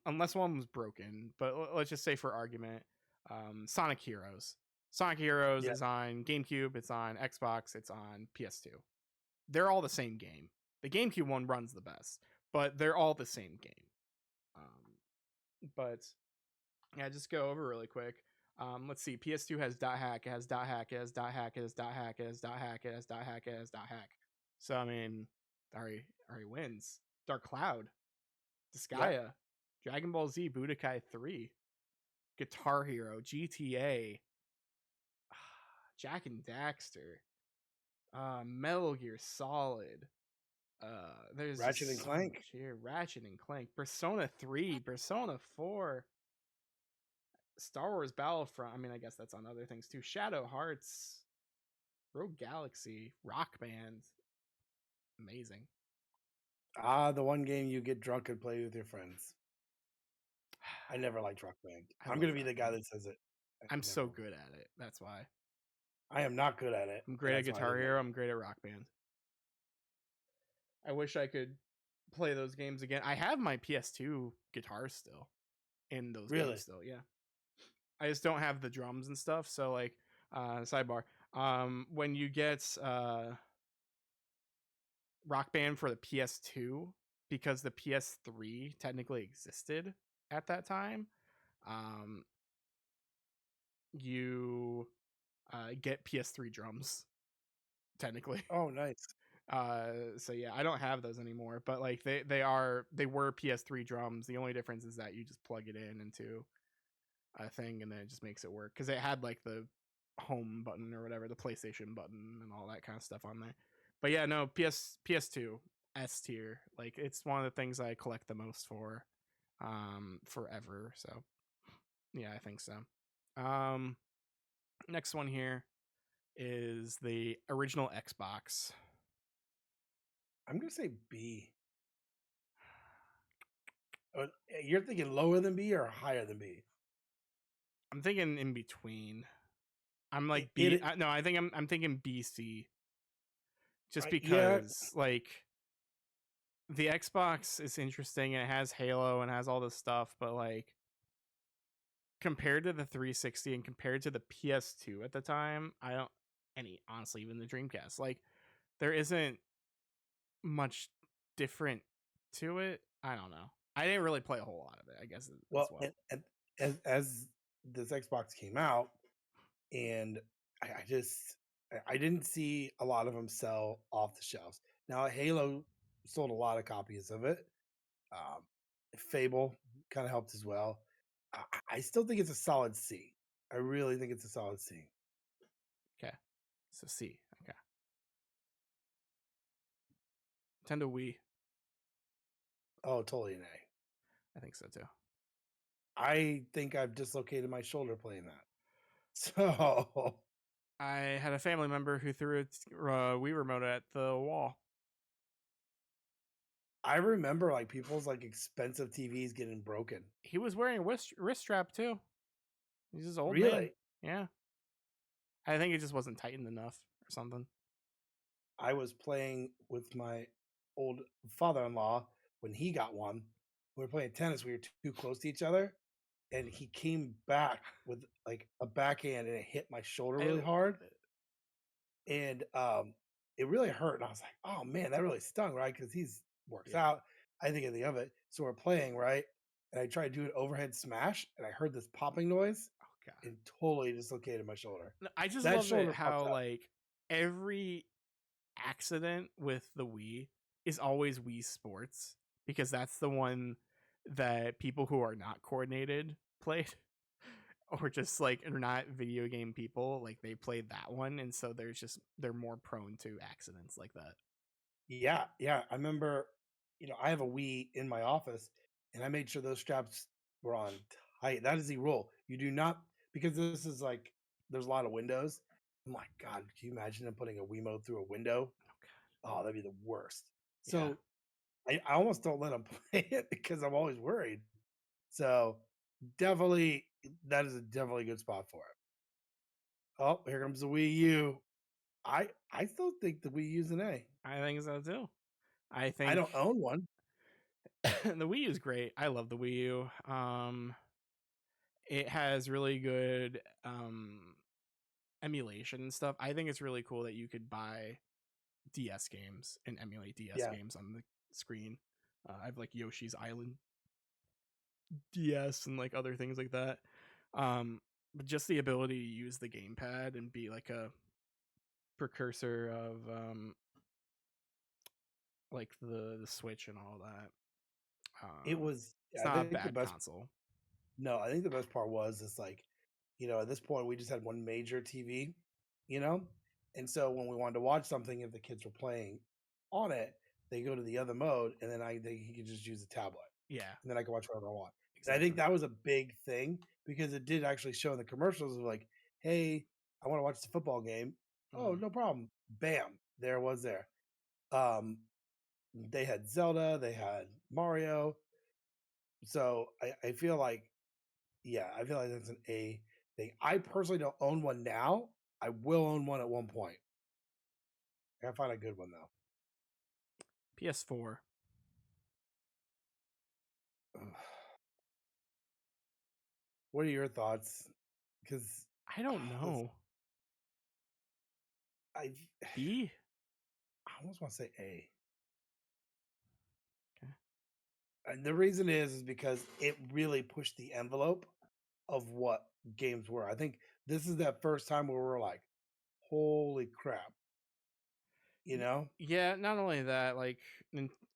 Speaker 1: unless one was broken, but let's just say for argument, Sonic Heroes. Sonic Heroes
Speaker 2: Yeah.
Speaker 1: is on GameCube, it's on Xbox, it's on PS2. They're all the same game. The GameCube one runs the best, but they're all the same game. But yeah, just go over really quick. Let's see. PS2 has dot hack. It has dot hack. It has dot hack. It has dot hack. It has dot hack. It has dot hack. It has dot hack. So I mean, already wins. Dark Cloud, Disgaea, Dragon Ball Z, Budokai 3, Guitar Hero, GTA, Jack and Daxter, Metal Gear Solid. There's
Speaker 2: Ratchet and
Speaker 1: so
Speaker 2: Clank.
Speaker 1: much here. Ratchet and Clank, Persona 3, Persona 4. Star Wars Battlefront. I mean, I guess that's on other things too. Shadow Hearts, Rogue Galaxy, Rock Band. Amazing.
Speaker 2: The one game you get drunk and play with your friends. I never liked Rock Band. I'm gonna be the guy that says it.
Speaker 1: I'm so good at it. That's why.
Speaker 2: I am not good at it.
Speaker 1: I'm great at Guitar Hero. I'm great at Rock Band. I wish I could play those games again. I have my PS2 guitar still in those games still. Yeah. I just don't have the drums and stuff. So like, sidebar. When you get Rock Band for the PS2, because the PS3 technically existed at that time, you get PS3 drums technically.
Speaker 2: Oh, nice.
Speaker 1: So yeah, I don't have those anymore, but like they were PS3 drums. The only difference is that you just plug it in into a thing and then it just makes it work, because it had like the home button or whatever, the PlayStation button and all that kind of stuff on there. But yeah, no, PS2 S tier. Like it's one of the things I collect the most for forever. So yeah, I think so. Next one here is the original Xbox.
Speaker 2: I'm gonna say B. You're thinking lower than B or higher than B?
Speaker 1: I'm thinking in between. I'm like B. No, I think I'm thinking BC. Just because like the Xbox is interesting and it has Halo and has all this stuff, but like compared to the 360 and compared to the PS2 at the time, I don't honestly, even the Dreamcast, like there isn't much different to it. I don't know. I didn't really play a whole lot of it, I guess.
Speaker 2: Well. And as this Xbox came out, and I didn't see a lot of them sell off the shelves. Now Halo sold a lot of copies of it. Fable kind of helped as well. I still think it's a solid C. I really think it's a solid C.
Speaker 1: Okay, so C. Okay. Nintendo Wii.
Speaker 2: Oh, totally an A.
Speaker 1: I think so too.
Speaker 2: I think I've dislocated my shoulder playing that. So
Speaker 1: I had a family member who threw a Wii remote at the wall.
Speaker 2: I remember like people's like expensive TVs getting broken.
Speaker 1: He was wearing a wrist strap too. He's just old.
Speaker 2: Really?
Speaker 1: Man. Yeah. I think it just wasn't tightened enough or something.
Speaker 2: I was playing with my old father-in-law when he got one. We were playing tennis. We were too close to each other, and he came back with like a backhand, and it hit my shoulder really hard, and it really hurt. And I was like, "Oh man, that really stung, right?" Because he's works out. I think anything of it. So we're playing, right? And I tried to do an overhead smash, and I heard this popping noise. Oh god! It totally dislocated my shoulder.
Speaker 1: I just love it how like every accident with the Wii is always Wii Sports, because that's the one that people who are not coordinated played, or just like are not video game people, like they played that one, and so they're more prone to accidents like that.
Speaker 2: Yeah, yeah. I remember, I have a Wii in my office, and I made sure those straps were on tight. That is the rule. You do not, because this is like there's a lot of windows. Oh my god, can you imagine them putting a Wiimote through a window? Oh, that'd be the worst.
Speaker 1: Yeah.
Speaker 2: So I almost don't let them play it because I'm always worried. So definitely, that is a definitely good spot for it. Oh, here comes the Wii U. I still think the Wii U's an A.
Speaker 1: I think so too. I
Speaker 2: I
Speaker 1: think
Speaker 2: don't own one.
Speaker 1: the Wii U is great. I love the Wii U. It has really good emulation and stuff. I think it's really cool that you could buy DS games and emulate DS
Speaker 2: Yeah,
Speaker 1: games on the screen. I have like Yoshi's Island DS and like other things like that. But just the ability to use the gamepad and be like a precursor of like the Switch and all that.
Speaker 2: it was.
Speaker 1: It's
Speaker 2: I
Speaker 1: not a
Speaker 2: think the
Speaker 1: bad
Speaker 2: best.
Speaker 1: console.
Speaker 2: No, I think the best part was it's like, at this point we just had one major TV, you know, and so when we wanted to watch something, if the kids were playing on it, they go to the other mode, and then he could just use the tablet,
Speaker 1: Yeah,
Speaker 2: and then I could watch whatever I want. And I think
Speaker 1: exactly.
Speaker 2: that was a big thing because it did actually show in the commercials of like, hey, I want to watch the football game. Oh,
Speaker 1: Mhm.
Speaker 2: no problem. Bam, there it was there. Um, they had Zelda, they had Mario. So I feel like, yeah, I feel like that's an A thing. I personally don't own one now. I will own one at one point. I gotta find a good one though.
Speaker 1: PS4.
Speaker 2: Ugh. What are your thoughts? Because
Speaker 1: I don't know.
Speaker 2: I
Speaker 1: B.
Speaker 2: I almost want to say A.
Speaker 1: Okay.
Speaker 2: And the reason is because it really pushed the envelope of what games were. I think this is that first time where we're like, holy crap, you know?
Speaker 1: Yeah, not only that, like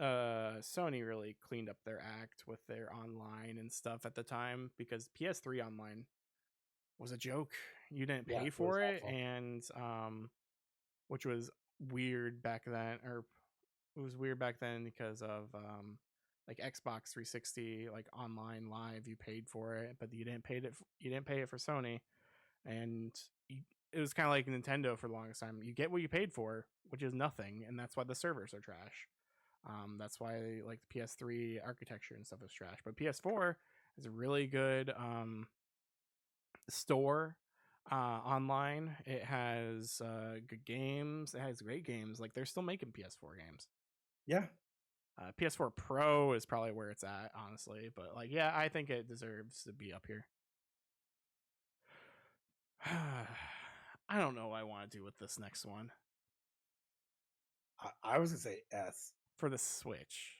Speaker 1: Sony really cleaned up their act with their online and stuff at the time because PS3 online was a joke. You didn't
Speaker 2: Yeah,
Speaker 1: pay
Speaker 2: it was
Speaker 1: for it,
Speaker 2: awful.
Speaker 1: and which was weird back then, or it was weird back then because of like Xbox 360, like online live, you paid for it, but you didn't pay it for Sony, and it was kind of like Nintendo for the longest time. You get what you paid for, which is nothing, and that's why the servers are trash. That's why like the PS3 architecture and stuff is trash. But PS4 is a really good store online. It has good games. It has great games. Like they're still making PS4 games.
Speaker 2: Yeah.
Speaker 1: PS4 Pro is probably where it's at, honestly. But like, yeah, I think it deserves to be up here. I don't know what I want to do with this next one
Speaker 2: I was gonna say S.
Speaker 1: for the Switch.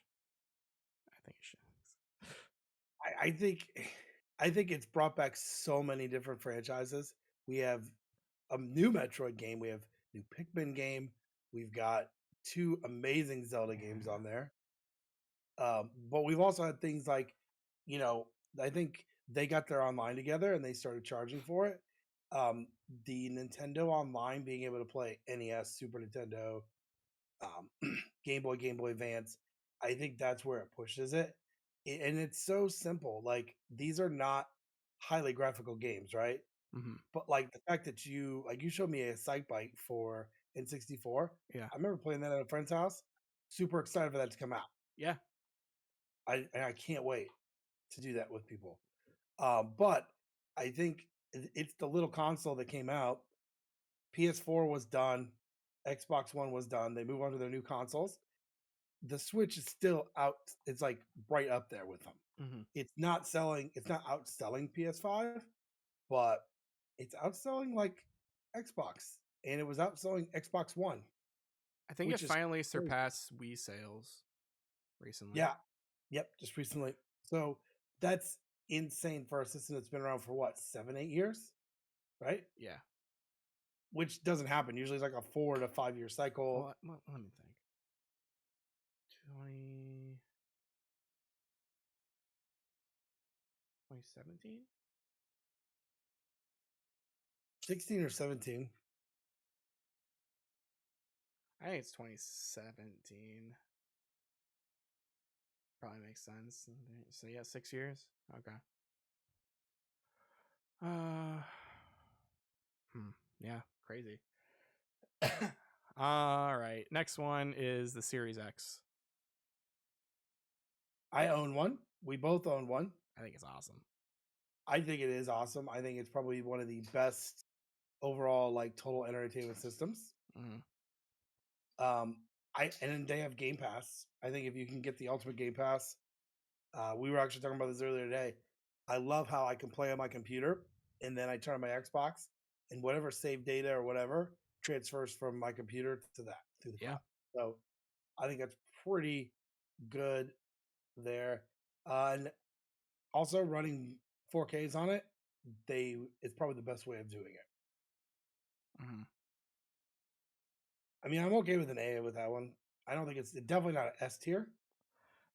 Speaker 1: I think it should.
Speaker 2: I think I think it's brought back so many different franchises. We have a new Metroid game, we have new Pikmin game, we've got two amazing Zelda games
Speaker 1: Yeah.
Speaker 2: on there. But we've also had things like, you know, I think they got their online together and they started charging for it. Um, the Nintendo Online being able to play NES, Super Nintendo, Game Boy Advance, I think that's where it pushes it. And it's so simple. Like these are not highly graphical games, right?
Speaker 1: Hmm.
Speaker 2: But like the fact that you showed me a site bite for N64.
Speaker 1: Yeah.
Speaker 2: I remember playing that at a friend's house. Super excited for that to come out.
Speaker 1: Yeah.
Speaker 2: I can't wait to do that with people. But I think it's the little console that came out. PS4 was done. Xbox One was done. They move on to their new consoles. The Switch is still out. It's like right up there with them.
Speaker 1: Hmm.
Speaker 2: It's not selling. It's not outselling PS5, but it's outselling like Xbox, and it was outselling Xbox One,
Speaker 1: I think it
Speaker 2: which is
Speaker 1: finally
Speaker 2: crazy.
Speaker 1: surpassed Wii sales recently.
Speaker 2: Yeah. Yep. Just recently. So that's insane for a system that's been around for what 7, 8 years, right?
Speaker 1: Yeah.
Speaker 2: Which doesn't happen. Usually, it's like a 4 to 5 year cycle.
Speaker 1: Well, let me think. 20. 2017?
Speaker 2: 16 or 17.
Speaker 1: I think it's 2017. Probably makes sense. So yeah, 6 years. Okay. Uh, yeah, crazy. All right. Next one is the Series X.
Speaker 2: I own one. We both own one.
Speaker 1: I think it's awesome.
Speaker 2: I think it is awesome. I think it's probably one of the best overall like total entertainment systems.
Speaker 1: Mm-hmm.
Speaker 2: And then they have Game Pass. I think if you can get the Ultimate Game Pass, we were actually talking about this earlier today. I love how I can play on my computer and then I turn on my Xbox and whatever save data or whatever transfers from my computer to that through the cloud. So I think that's pretty good there. And also running 4Ks on it, it's probably the best way of doing it.
Speaker 1: Mm-hmm.
Speaker 2: I mean, I'm okay with an A with that one. I don't think it's definitely not an S tier.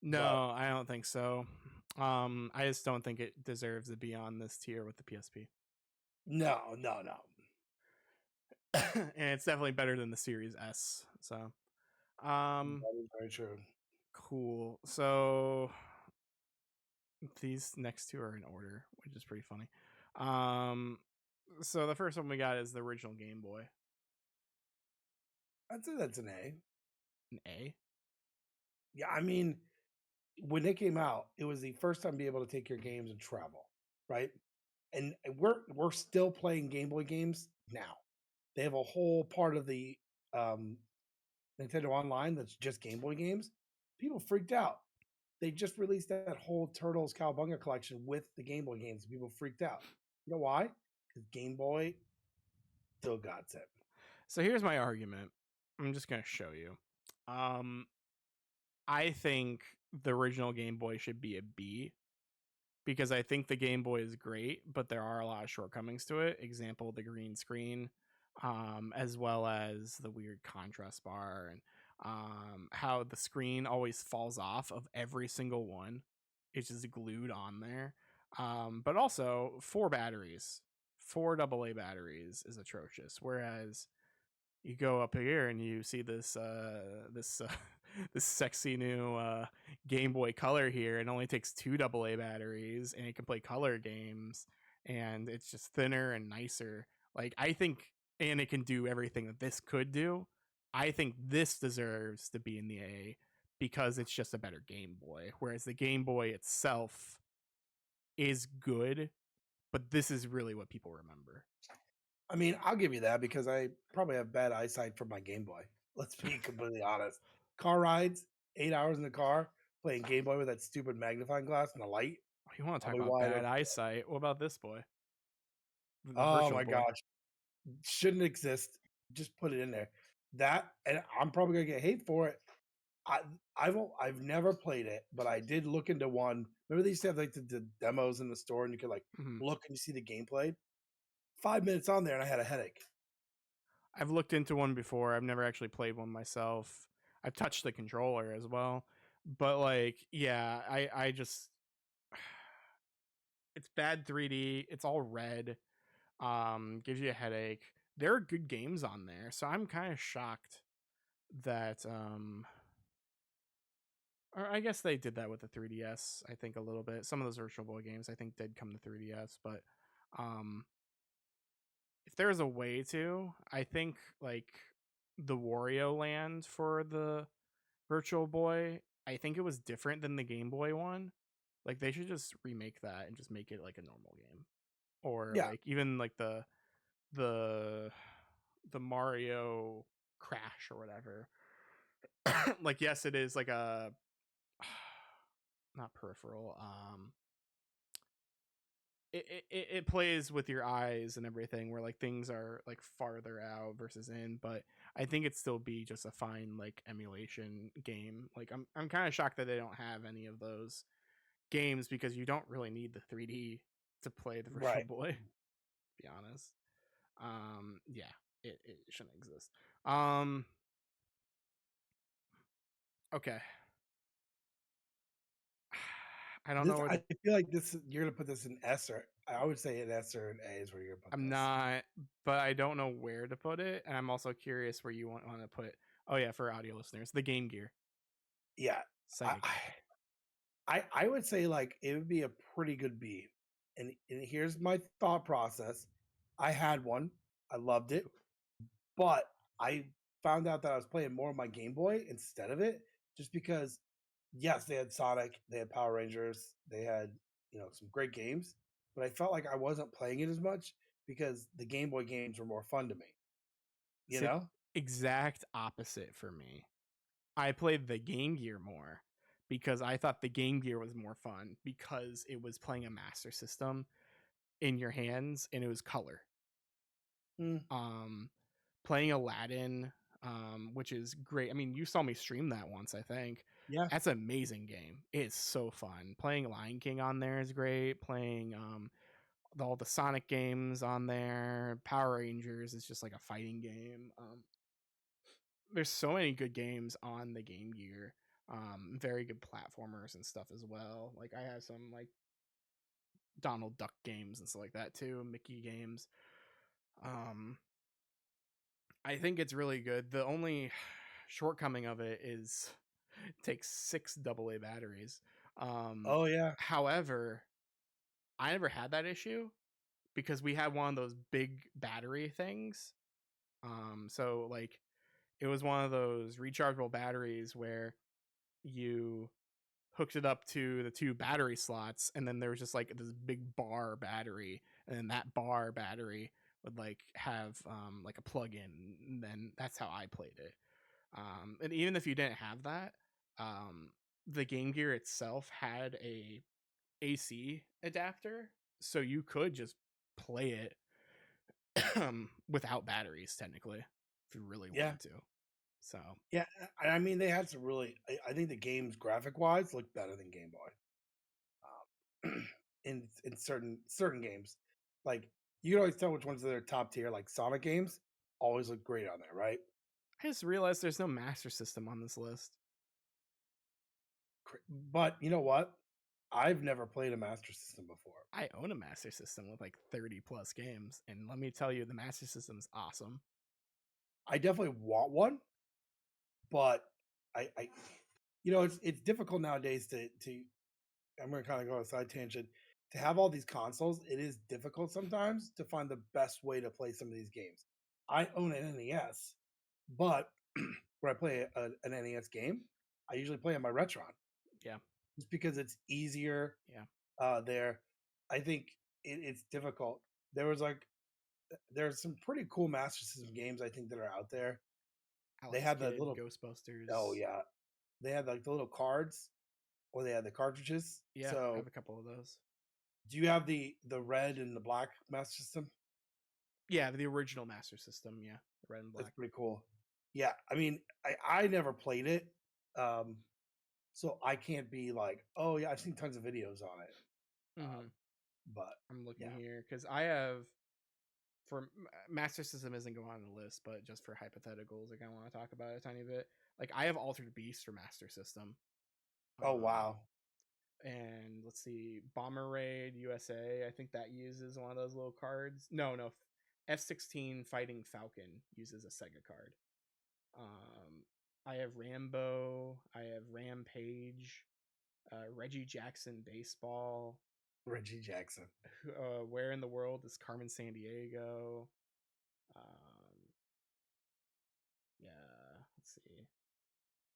Speaker 1: No, I don't think so. I just don't think it deserves to be on this tier with the PSP.
Speaker 2: No.
Speaker 1: And it's definitely better than the Series S. So,
Speaker 2: That is very true.
Speaker 1: cool. So these next two are in order, which is pretty funny. So the first one we got is the original Game Boy.
Speaker 2: I'd say that's an A.
Speaker 1: An A?
Speaker 2: Yeah, I mean, when they came out, it was the first time to be able to take your games and travel, right? And we're still playing Game Boy games now. They have a whole part of the Nintendo Online that's just Game Boy games. People freaked out. They just released that whole Turtles Cowabunga collection with the Game Boy games. People freaked out. You know why? Because Game Boy still got it.
Speaker 1: So here's my argument. I'm just gonna show you. I think the original Game Boy should be a B because I think the Game Boy is great, but there are a lot of shortcomings to it. Example, the green screen, as well as the weird contrast bar and how the screen always falls off of every single one. It's just glued on there. But also 4 batteries, 4 AA batteries is atrocious. Whereas you go up here and you see this this sexy new Game Boy Color here. It only takes 2 AA batteries and it can play color games and it's just thinner and nicer. Like I think, and it can do everything that this could do. I think this deserves to be in the A because it's just a better Game Boy. Whereas the Game Boy itself is good, but this is really what people remember.
Speaker 2: I mean, I'll give you that because I probably have bad eyesight from my Game Boy. Let's be completely honest. Car rides, 8 hours in the car, playing Game Boy with that stupid magnifying glass and the light.
Speaker 1: You want to talk about bad eyesight? What about this boy?
Speaker 2: Oh my gosh. Shouldn't exist. Just put it in there. That, and I'm probably gonna get hate for it. I've never played it, but I did look into one. Remember they used to have like the demos in the store and you could like look and you see the gameplay. 5 minutes on there and I had a headache.
Speaker 1: I've looked into one before. I've never actually played one myself. I've touched the controller as well. But like, yeah, I just it's bad 3D. It's all red. Gives you a headache. There are good games on there, so I'm kind of shocked that or I guess they did that with the 3DS, I think a little bit. Some of those Virtual Boy games I think did come to 3DS, but if there's a way to, I think like the Wario Land for the Virtual Boy, I think it was different than the Game Boy one. Like they should just remake that and just make it like a normal game. Or like even like the Mario Crash or whatever. Like yes, it is like a not peripheral. It plays with your eyes and everything where like things are like farther out versus in, but I think it'd still be just a fine like emulation game. Like I'm kind of shocked that they don't have any of those games because you don't really need the 3D to play the Virtual Boy, to be honest. Yeah, it shouldn't exist. Okay. I don't
Speaker 2: This
Speaker 1: know where
Speaker 2: I
Speaker 1: to.
Speaker 2: feel like you're gonna put this in S, or I would say an S or an A is where you're gonna put
Speaker 1: I'm
Speaker 2: this.
Speaker 1: not, but I don't know where to put it, and I'm also curious where you want to put. Oh yeah, for audio listeners, the Game Gear,
Speaker 2: Yeah. I
Speaker 1: Sega Game Gear.
Speaker 2: I would say like it would be a pretty good B. And here's my thought process. I had one. I loved it, but I found out that I was playing more of my Game Boy instead of it just because yes, they had Sonic, they had Power Rangers, they had, some great games, but I felt like I wasn't playing it as much because the Game Boy games were more fun to me, you
Speaker 1: It's
Speaker 2: know?
Speaker 1: exact opposite for me. I played the Game Gear more because I thought the Game Gear was more fun because it was playing a Master System in your hands and it was color.
Speaker 2: Mm,
Speaker 1: Um, Playing Aladdin, which is great. I mean, you saw me stream that once, I think.
Speaker 2: yeah.
Speaker 1: That's an amazing game. It's so fun. Playing Lion King on there is great. Playing all the Sonic games on there. Power Rangers is just like a fighting game. There's so many good games on the Game Gear. Very good platformers and stuff as well. Like I have some like Donald Duck games and stuff like that too, Mickey games. Um, I think it's really good. The only shortcoming of it is it takes 6 AA batteries. Um,
Speaker 2: Oh yeah.
Speaker 1: However, I never had that issue because we had one of those big battery things. So like it was one of those rechargeable batteries where you hooked it up to the 2 battery slots, and then there was just like this big bar battery, and then that bar battery would like have like a plug in, and then that's how I played it. And even if you didn't have that, um, the Game Gear itself had a AC adapter, so you could just play it without batteries technically if you really
Speaker 2: Yeah.
Speaker 1: wanted to. So
Speaker 2: Yeah. I mean, they had some really. I think the games graphic wise look better than Game Boy. In certain games, like you can always tell which ones are their top tier. Like Sonic games always look great on there, right?
Speaker 1: I just realized there's no Master System on this list.
Speaker 2: But you know what? I've never played a Master System before.
Speaker 1: I own a Master System with like 30 plus games, and let me tell you, the Master System is awesome.
Speaker 2: I definitely want one, but I it's difficult nowadays to. I'm going to kind of go on a side tangent. To have all these consoles, it is difficult sometimes to find the best way to play some of these games. I own an NES, but when I play an NES game, I usually play on my Retron
Speaker 1: Yeah,
Speaker 2: just because it's easier
Speaker 1: yeah.
Speaker 2: there. I think it's difficult. There was like there's some pretty cool Master System games I think that are out there. They
Speaker 1: Alex
Speaker 2: had the
Speaker 1: Kidd,
Speaker 2: little oh
Speaker 1: Ghostbusters.
Speaker 2: yeah, they had like the little cards or they had the cartridges.
Speaker 1: Yeah, I have
Speaker 2: So
Speaker 1: a couple of those.
Speaker 2: do you have the red and the black Master System?
Speaker 1: Yeah, the original Master System. Yeah, red and
Speaker 2: That's
Speaker 1: black.
Speaker 2: pretty cool. Yeah, I mean, I never played it, um, so I can't be like, oh yeah, I've seen tons of videos on it,
Speaker 1: Mm-hmm.
Speaker 2: but
Speaker 1: I'm looking
Speaker 2: yeah,
Speaker 1: here because I have for Master System isn't going on the list, but just for hypotheticals, like I want to talk about it a tiny bit. Like I have Altered Beast for Master System.
Speaker 2: oh
Speaker 1: Um,
Speaker 2: wow,
Speaker 1: and let's see, Bomber Raid USA. I think that uses one of those little cards. No, F-16 Fighting Falcon uses a Sega card. Um, I have Rambo. I have Rampage. Reggie Jackson Baseball.
Speaker 2: Reggie Jackson.
Speaker 1: Where in the world is Carmen San Diego? Um, yeah, let's see.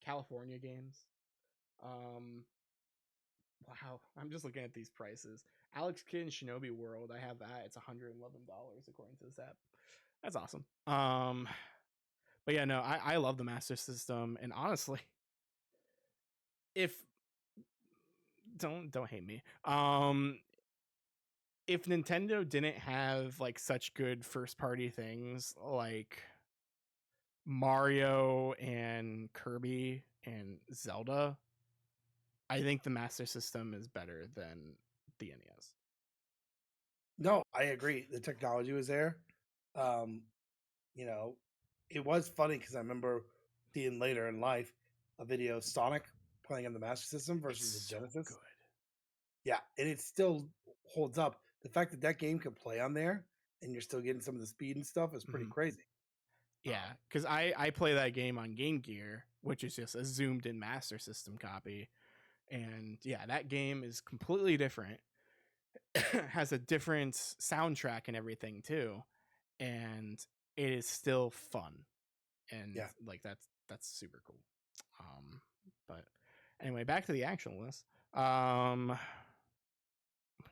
Speaker 1: California games. Um, wow, I'm just looking at these prices. Alex Kidd and Shinobi World, I have that. It's $111 according to this app. That's awesome. But yeah, no, I love the Master System, and honestly, if don't hate me, if Nintendo didn't have like such good first party things like Mario and Kirby and Zelda, I think the Master System is better than the NES.
Speaker 2: No, I agree. The technology was there. Um, you know, it was funny because I remember seeing later in life a video of Sonic playing on the Master System
Speaker 1: It's
Speaker 2: versus the
Speaker 1: so
Speaker 2: Genesis.
Speaker 1: good.
Speaker 2: Yeah, and it still holds up. The fact that that game can play on there and you're still getting some of the speed and stuff is pretty
Speaker 1: Mhm.
Speaker 2: crazy.
Speaker 1: Yeah, because I play that game on Game Gear, which is just a zoomed in Master System copy, and yeah, that game is completely different. Has a different soundtrack and everything too, and it is still fun, and
Speaker 2: Yeah.
Speaker 1: like that's super cool. Um, but anyway, back to the actual list. Um,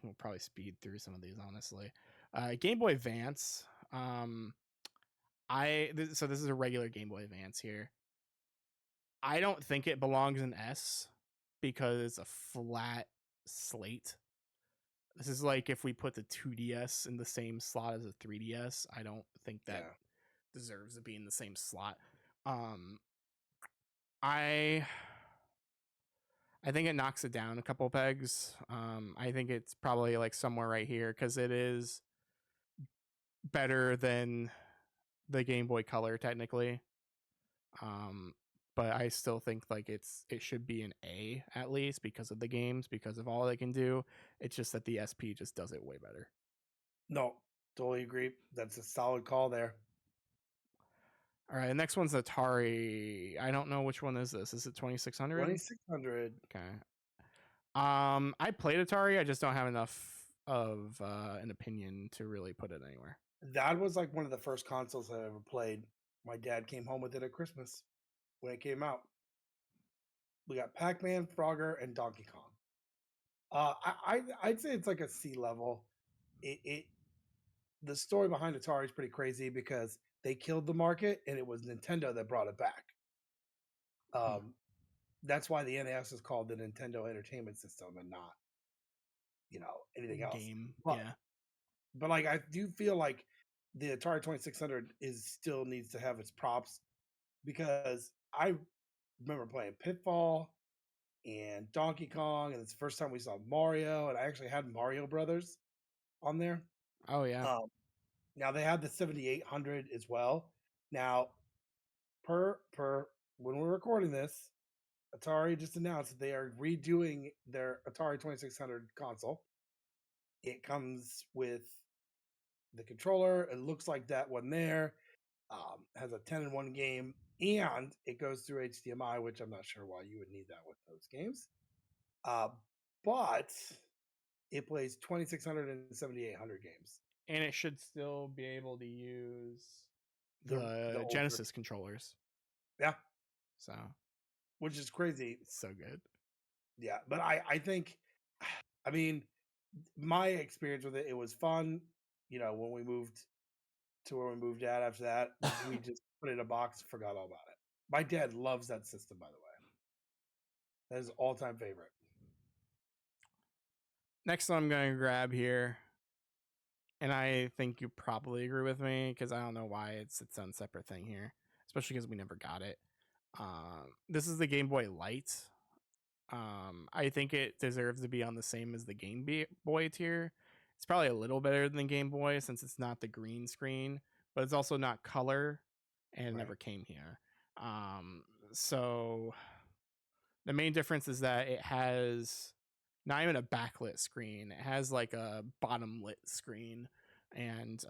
Speaker 1: we'll probably speed through some of these honestly. Game Boy Advance. Um, so this is a regular Game Boy Advance here. I don't think it belongs in S because it's a flat slate. This is like if we put the 2DS in the same slot as a 3DS. I don't think that
Speaker 2: Yeah.
Speaker 1: deserves to be in the same slot. Um, I I think it knocks it down a couple pegs. I think it's probably like somewhere right here because it is better than the Game Boy Color technically. Um, but I still think like it should be an A at least because of the games, because of all they can do. It's just that the SP just does it way better.
Speaker 2: No, totally agree. That's a solid call there.
Speaker 1: All right, the next one's Atari. I don't know which one is this. Is it 2600?
Speaker 2: 2600.
Speaker 1: Okay. I played Atari. I just don't have enough of an opinion to really put it anywhere.
Speaker 2: That was like one of the first consoles I ever played. My dad came home with it at Christmas when it came out. We got Pac-Man, Frogger, and Donkey Kong. I'd say it's like a C level. It the story behind Atari is pretty crazy because they killed the market and it was Nintendo that brought it back.
Speaker 1: Hmm.
Speaker 2: Um, that's why the NES is called the Nintendo Entertainment System and not, anything else.
Speaker 1: Game,
Speaker 2: But
Speaker 1: yeah.
Speaker 2: but like I do feel like the Atari 2600 is still needs to have its props because I remember playing Pitfall and Donkey Kong, and it's the first time we saw Mario, and I actually had Mario Brothers on there.
Speaker 1: Oh yeah.
Speaker 2: Um, Now they had the 7800 as well. Now, per when we're recording this, Atari just announced that they are redoing their Atari 2600 console. It comes with the controller. It looks like that one there. Has a 10-in-1 game, and it goes through HDMI, which I'm not sure why you would need that with those games. Uh, but it plays 2600 and 7800 games.
Speaker 1: And it should still be able to use
Speaker 2: The
Speaker 1: the
Speaker 2: older,
Speaker 1: Genesis controllers.
Speaker 2: yeah,
Speaker 1: So
Speaker 2: which is crazy.
Speaker 1: it's so good.
Speaker 2: Yeah, but I think, I mean, my experience with it, it was fun. When we moved to where we moved at after that, we just put it in a box, forgot all about it. My dad loves that system, by the way. That is his all-time favorite.
Speaker 1: Next one I'm going to grab here, and I think you probably agree with me because I don't know why it's its own separate thing here, especially because we never got it. This is the Game Boy Light. I think it deserves to be on the same as the Boy tier. It's probably a little better than the Game Boy since it's not the green screen, but it's also not color and it
Speaker 2: Right.
Speaker 1: never came here. So the main difference is that it has not even a backlit screen. It has like a bottom lit screen, and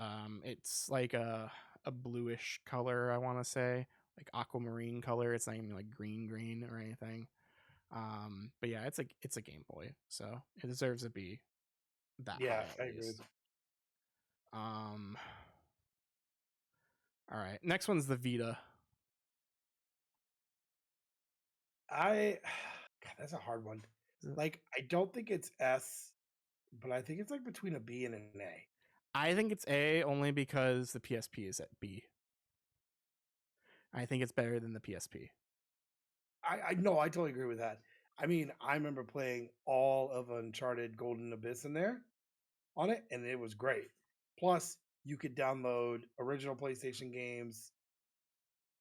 Speaker 1: it's like a bluish color. I want to say like aquamarine color. It's not even like green or anything. But yeah, it's a Game Boy, so it deserves to be that
Speaker 2: Yeah,
Speaker 1: high
Speaker 2: I
Speaker 1: at
Speaker 2: agree.
Speaker 1: least. Um, all right, next one's the Vita.
Speaker 2: God, that's a hard one. Like, I don't think it's S, but I think it's like between a B and an A.
Speaker 1: I think it's A only because the PSP is at B. I think it's better than the PSP.
Speaker 2: I know, I totally agree with that. I mean, I remember playing all of Uncharted Golden Abyss in there on it, and it was great. Plus, you could download original PlayStation games.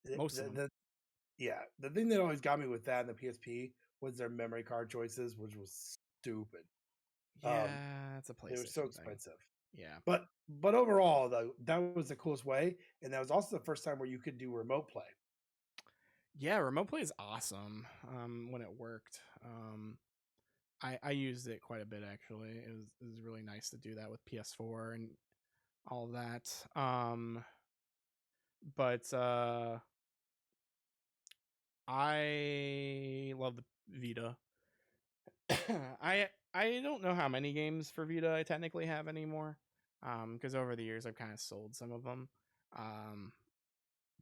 Speaker 2: The,
Speaker 1: Most of
Speaker 2: the,
Speaker 1: them.
Speaker 2: the yeah, the thing that always got me with that and the PSP was their memory card choices, which was stupid. Um,
Speaker 1: Yeah, it's a
Speaker 2: they were so
Speaker 1: PlayStation thing.
Speaker 2: expensive.
Speaker 1: Yeah.
Speaker 2: But overall, though, that was the coolest way, and that was also the first time where you could do remote play.
Speaker 1: Yeah, remote play is awesome when it worked. I used it quite a bit actually. It was really nice to do that with PS4 and all of that. But I love the Vita. I don't know how many games for Vita I technically have anymore. Because over the years I've kind of sold some of them. Um,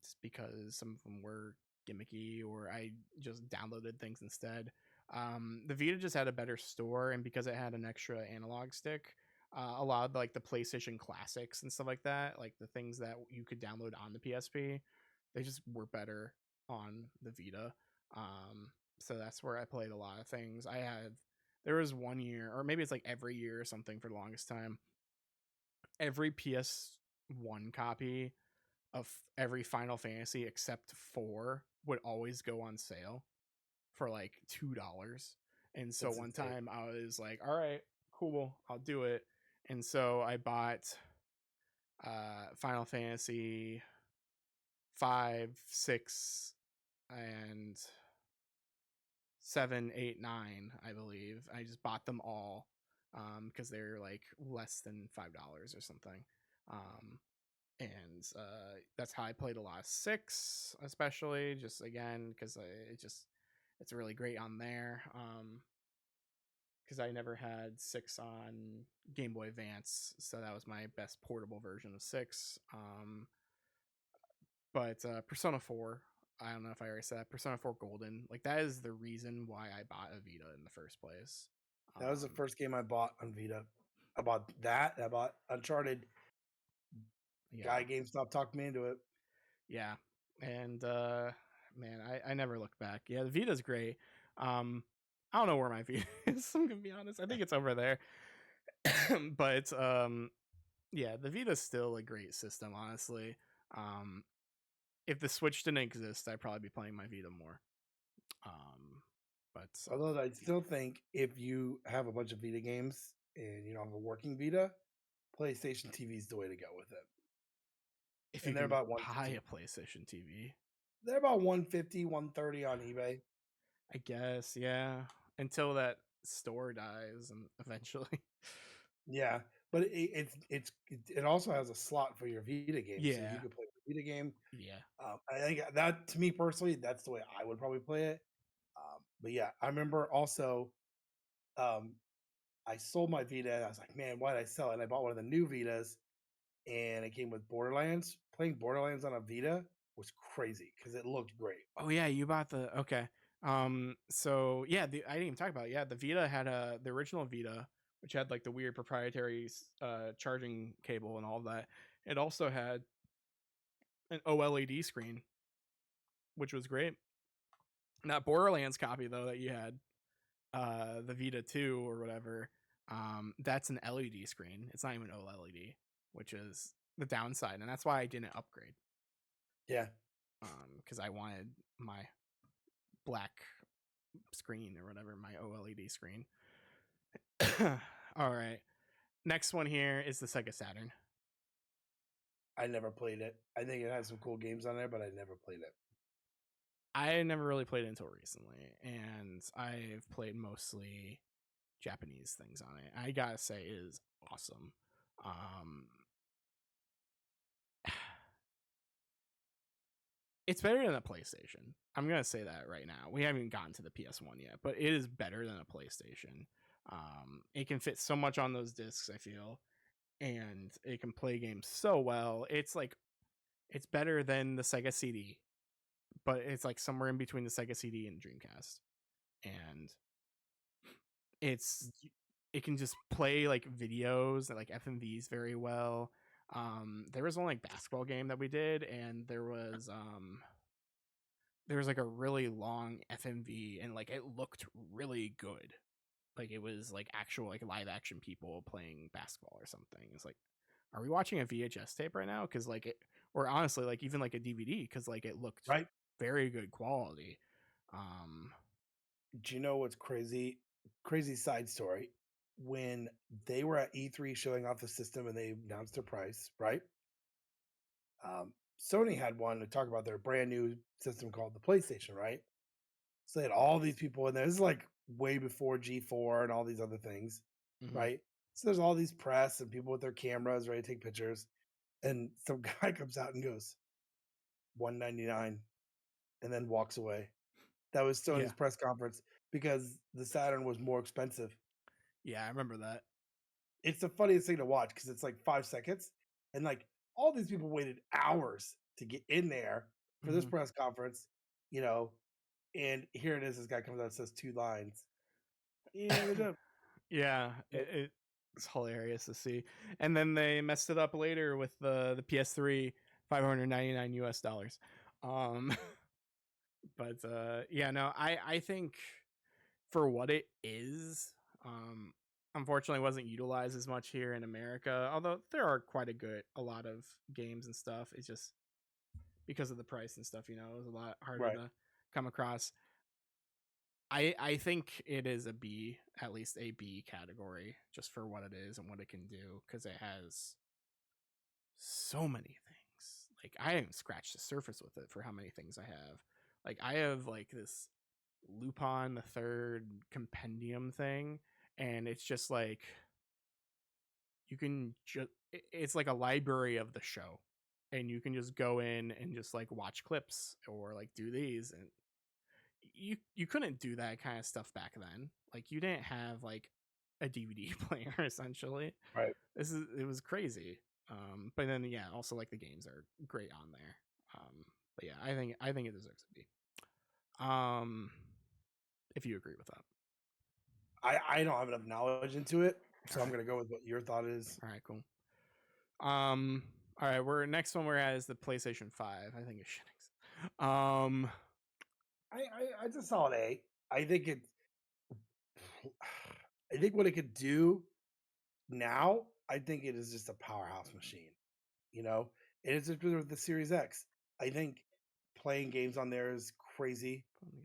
Speaker 1: just because some of them were gimmicky or I just downloaded things instead. The Vita just had a better store, and because it had an extra analog stick, a lot of like the PlayStation classics and stuff like that, like the things that you could download on the PSP, they just were better on the Vita. So that's where I played a lot of things. There was one year, or maybe it's like every year or something for the longest time. Every PS1 copy of every Final Fantasy except 4 would always go on sale for like $2. And so
Speaker 2: That's
Speaker 1: one
Speaker 2: insane.
Speaker 1: time I was like, all right, cool, I'll do it. And so I bought Final Fantasy 5, 6, and 7, 8, 9, I believe. I just bought them all because they're like less than $5 or something. And that's how I played a lot of 6, especially just again because it's really great on there. Because I never had 6 on Game Boy Advance, so that was my best portable version of 6. But Persona 4, I don't know if I already said that. Persona 4 Golden, like that is the reason why I bought a Vita in the first place.
Speaker 2: That was the first game I bought on Vita. I bought that. I bought Uncharted.
Speaker 1: Yeah,
Speaker 2: Guy GameStop talked me into it.
Speaker 1: yeah, and man, I never looked back. Yeah, the Vita's great. I don't know where my Vita is. I'm gonna be honest. I think it's over there. But yeah, the Vita's still a great system, honestly. Um, if the Switch didn't exist, I'd probably be playing my Vita more. But
Speaker 2: Although I still think if you have a bunch of Vita games and you don't have a working Vita, PlayStation TV is the way to go with it.
Speaker 1: if you
Speaker 2: And they're
Speaker 1: can
Speaker 2: about
Speaker 1: buy
Speaker 2: 150.
Speaker 1: a PlayStation TV,
Speaker 2: They're about 150, 130 on eBay.
Speaker 1: I guess, yeah, until that store dies, and eventually,
Speaker 2: Yeah, but it also has a slot for your Vita game, so
Speaker 1: yeah,
Speaker 2: you could play a Vita game.
Speaker 1: yeah,
Speaker 2: I think that to me personally, that's the way I would probably play it. But yeah, I remember also um, I sold my Vita. And I was like, man, why did I sell it? And I bought one of the new Vitas, and it came with Borderlands. Playing Borderlands on a Vita was crazy because it looked great.
Speaker 1: Oh yeah, you bought the okay. So yeah, I didn't even talk about it. Yeah, the Vita had the original Vita, which had like the weird proprietary charging cable and all that. It also had an OLED screen, which was great. That Borderlands copy though that you had, the Vita 2 or whatever, that's an LED screen. It's not even OLED, which is the downside, and that's why I didn't upgrade.
Speaker 2: Yeah,
Speaker 1: Because I wanted my black screen or whatever, my OLED screen. All right. Next one here is the Sega Saturn.
Speaker 2: I never played it. I think it has some cool games on there, but I never played it.
Speaker 1: I never really played it until recently, and I've played mostly Japanese things on it. I gotta say, it is awesome. Um, it's better than a PlayStation. I'm gonna say that right now. We haven't gotten to the PS1 yet, but it is better than a PlayStation. It can fit so much on those discs, I feel, and it can play games so well. It's better than the Sega CD, but it's like somewhere in between the Sega CD and Dreamcast. And it's it can just play like videos like FMVs very well. There was one like basketball game that we did, and there was like a really long FMV, and like it looked really good. Like it was like actual like live action people playing basketball or something. It's like, are we watching a VHS tape right now? Because like it, or honestly, like even like a DVD, because like it looked
Speaker 2: Right?
Speaker 1: very good quality. Um,
Speaker 2: Do you know what's crazy? Crazy side story. When they were at E3 showing off the system and they announced their price, right? Sony had one to talk about their brand new system called the PlayStation, right? So they had all these people in there. This is like way before G4 and all these other things,
Speaker 1: Hmm.
Speaker 2: right? So there's all these press and people with their cameras ready to take pictures, and some guy comes out and goes 199 and then walks away. That was
Speaker 1: Yeah.
Speaker 2: Sony's press conference because the Saturn was more expensive.
Speaker 1: Yeah, I remember that.
Speaker 2: It's the funniest thing to watch because it's like 5 seconds, and like all these people waited hours to get in there for this
Speaker 1: Hmm.
Speaker 2: press conference, you know, and here it is. This guy comes out and says 2 lines. Yeah, they're done.
Speaker 1: Yeah,
Speaker 2: But
Speaker 1: it's hilarious to see. And then they messed it up later with the PS3, $599. Um, but yeah, no, I think for what it is, um, unfortunately wasn't utilized as much here in America. Although there are a lot of games and stuff. It's just because of the price and stuff, it was a lot harder
Speaker 2: right,
Speaker 1: to come across. I think it is a B, at least a B category, just for what it is and what it can do, because it has so many things. Like I haven't scratched the surface with it for how many things I have. Like I have like this Lupin the Third compendium thing, and it's just like you can just it's like a library of the show, and you can just go in and just like watch clips or like do these, and you couldn't do that kind of stuff back then. Like you didn't have like a DVD player essentially.
Speaker 2: right.
Speaker 1: It was crazy. But then yeah, also like the games are great on there. But yeah, I think it deserves to be. Um, if you agree with that.
Speaker 2: I don't have enough knowledge into it,
Speaker 1: All
Speaker 2: so I'm
Speaker 1: right.
Speaker 2: gonna go with what your thought is.
Speaker 1: All right, cool. Um, all right, we're next one we're at is the PlayStation 5. I think it's shitting.
Speaker 2: I just saw an A. I think it. I think what it could do now, I think it is just a powerhouse machine. You know, and it's just with the Series X. I think playing games on there is crazy.
Speaker 1: Put them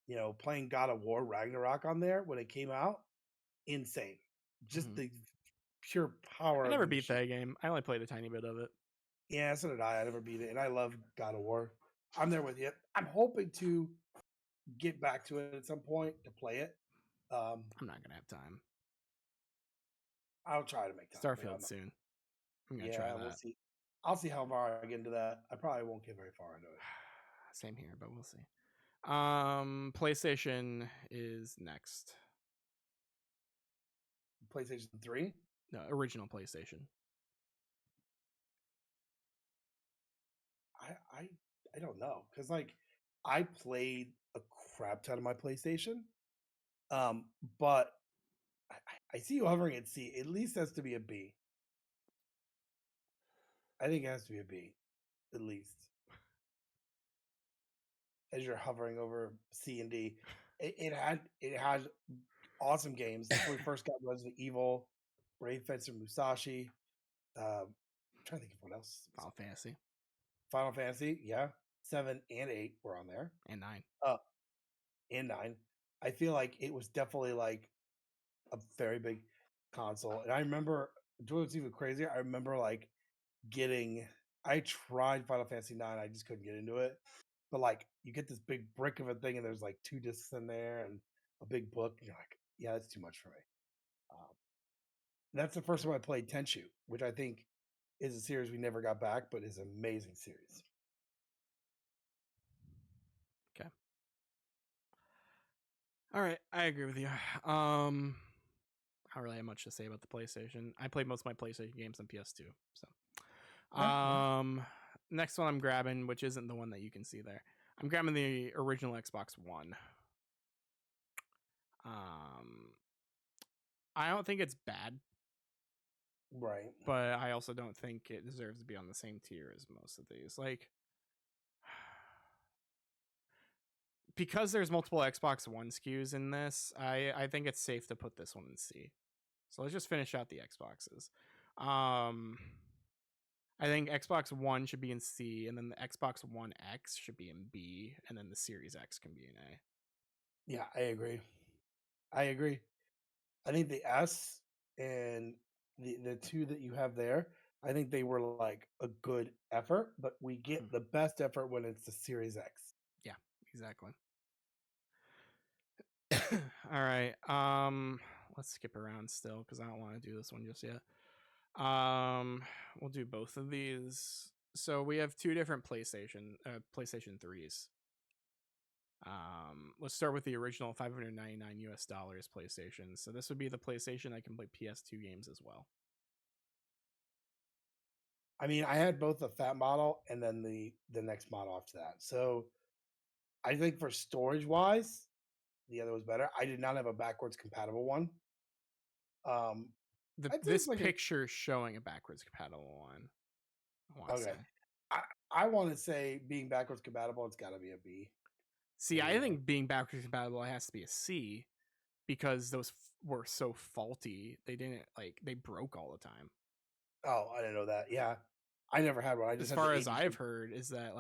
Speaker 1: together.
Speaker 2: Playing God of War Ragnarok on there when it came out, insane. Just
Speaker 1: Mhm.
Speaker 2: the pure
Speaker 1: I
Speaker 2: power of
Speaker 1: never
Speaker 2: the
Speaker 1: beat
Speaker 2: machine.
Speaker 1: that game. I only played a tiny bit of it.
Speaker 2: Yeah, so did I. I never beat it, and I love God of War. I'm there with you. I'm hoping to get back to it at some point to play it. Um,
Speaker 1: I'm not gonna have time.
Speaker 2: I'll try to make time.
Speaker 1: Starfield soon. I'm gonna try
Speaker 2: Yeah, we'll
Speaker 1: that.
Speaker 2: see. I'll see how far I get into that. I probably won't get very far into it.
Speaker 1: Same here, but we'll see. PlayStation is next.
Speaker 2: PlayStation 3.
Speaker 1: No, original PlayStation.
Speaker 2: I I don't know because like I played a crap ton of my PlayStation, um, but I see you hovering at C. At least has to be a B. I think it has to be a B, at least as you're hovering over C and D. It had awesome games. That's where we first got Resident Evil, Brave Fencer Musashi. I'm trying to think of what else.
Speaker 1: Final Fantasy
Speaker 2: Final Fantasy, yeah, 7 and 8 were on there.
Speaker 1: and 9.
Speaker 2: Uh, and 9. I feel like it was definitely like a very big console. And I remember doing what's even crazier. I remember like getting I tried Final Fantasy 9, I just couldn't get into it. But like you get this big brick of a thing and there's like 2 discs in there and a big book, and you're like, yeah, that's too much for me. Um, that's the first time I played Tenchu, which I think is a series we never got back, but is an amazing series.
Speaker 1: Okay. All right, I agree with you. I don't really have much to say about the PlayStation. I played most of my PlayStation games on PS2. So,
Speaker 2: Yeah, yeah.
Speaker 1: next one I'm grabbing, which isn't the one that you can see there. I'm grabbing the original Xbox One. Um, I don't think it's bad,
Speaker 2: Right.
Speaker 1: but I also don't think it deserves to be on the same tier as most of these. Like, because there's multiple Xbox One SKUs in this, I think it's safe to put this one in C. So let's just finish out the Xboxes. Um, I think Xbox One should be in C, and then the Xbox One X should be in B, and then the Series X can be in A.
Speaker 2: Yeah, I agree. I agree. I think the S and the two that you have there, I think they were like a good effort, but we
Speaker 1: Hmm.
Speaker 2: get the best effort when it's the Series X.
Speaker 1: Yeah, exactly. All right. Let's skip around still because I don't want to do this one just yet. We'll do both of these. So we have two different PlayStation 3s. Let's start with the original $599 PlayStation. So this would be the PlayStation that can play PS2 games as well.
Speaker 2: I mean, I had both the fat model and then the next model after that. So I think for storage wise, the other was better. I did not have a backwards compatible one. I think
Speaker 1: This
Speaker 2: it's like
Speaker 1: picture showing a backwards compatible one. I want to
Speaker 2: okay.
Speaker 1: say.
Speaker 2: I want to say being backwards compatible, it's got to be a B.
Speaker 1: See, I think being backwards compatible has to be a C because those were so faulty. They didn't they broke all the time.
Speaker 2: Oh, I didn't know that. Yeah, I never had one. I just
Speaker 1: as
Speaker 2: had
Speaker 1: far
Speaker 2: the
Speaker 1: as I've
Speaker 2: 82.
Speaker 1: heard is that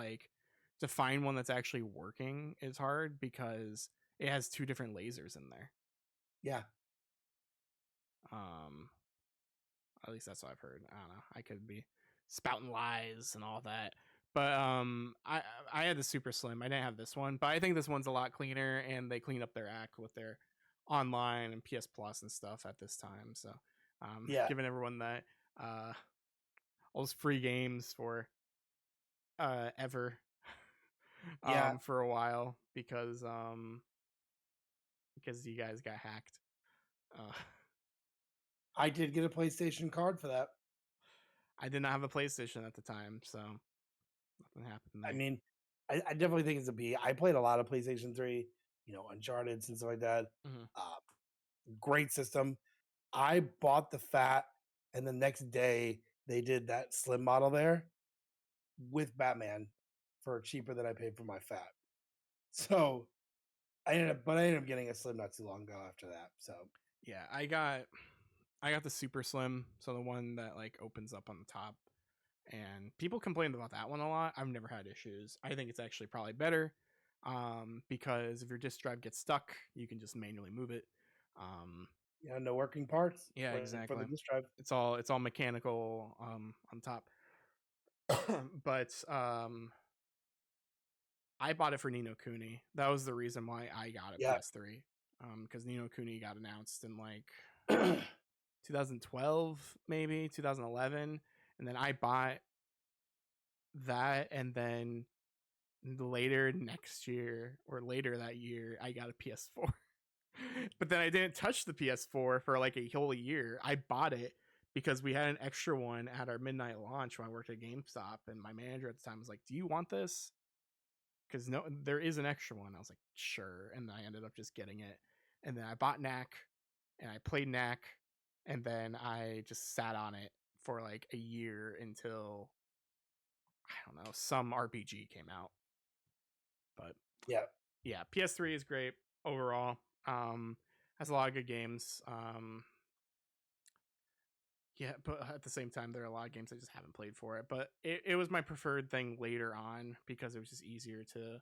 Speaker 1: to find one that's actually working is hard because it has two different lasers in there.
Speaker 2: Yeah.
Speaker 1: At least that's what I've heard. I don't know. I could be spouting lies and all that. But I had the Super Slim. I didn't have this one, but I think this one's a lot cleaner, and they clean up their act with their online and PS Plus and stuff at this time. So,
Speaker 2: Yeah.
Speaker 1: giving everyone that all those free games for ever
Speaker 2: Yeah.
Speaker 1: for a while because you guys got hacked.
Speaker 2: I did get a PlayStation card for that.
Speaker 1: I did not have a PlayStation at the time, so nothing happened there.
Speaker 2: I mean, I definitely think it's a B. I played a lot of PlayStation 3, Uncharted and stuff like that. Great system. I bought the fat, and the next day they did that slim model there with Batman for cheaper than I paid for my fat. So I ended up getting a slim not too long ago after that. So
Speaker 1: yeah, I got the Super Slim, so the one that opens up on the top. And people complained about that one a lot. I've never had issues. I think it's actually probably better because if your disk drive gets stuck, you can just manually move it.
Speaker 2: no working parts.
Speaker 1: Yeah,
Speaker 2: for
Speaker 1: exactly.
Speaker 2: the disk drive.
Speaker 1: It's all mechanical on top. But I bought it for Ni no Kuni. That was the reason why I got a PS3. Because Ni no Kuni got announced in 2012, maybe 2011, and then I bought that, and then later next year or later that year, I got a PS4. But then I didn't touch the PS4 for a whole year. I bought it because we had an extra one at our midnight launch when I worked at GameStop, and my manager at the time was like, "Do you want this?" Because no, there is an extra one. I was like, "Sure," and I ended up just getting it. And then I bought Knack, and I played Knack, and then I just sat on it for a year until I don't know, some RPG came out. But yeah, PS3 is great overall. Has a lot of good games. Yeah, but at the same time, there are a lot of games I just haven't played for it. But it was my preferred thing later on because it was just easier to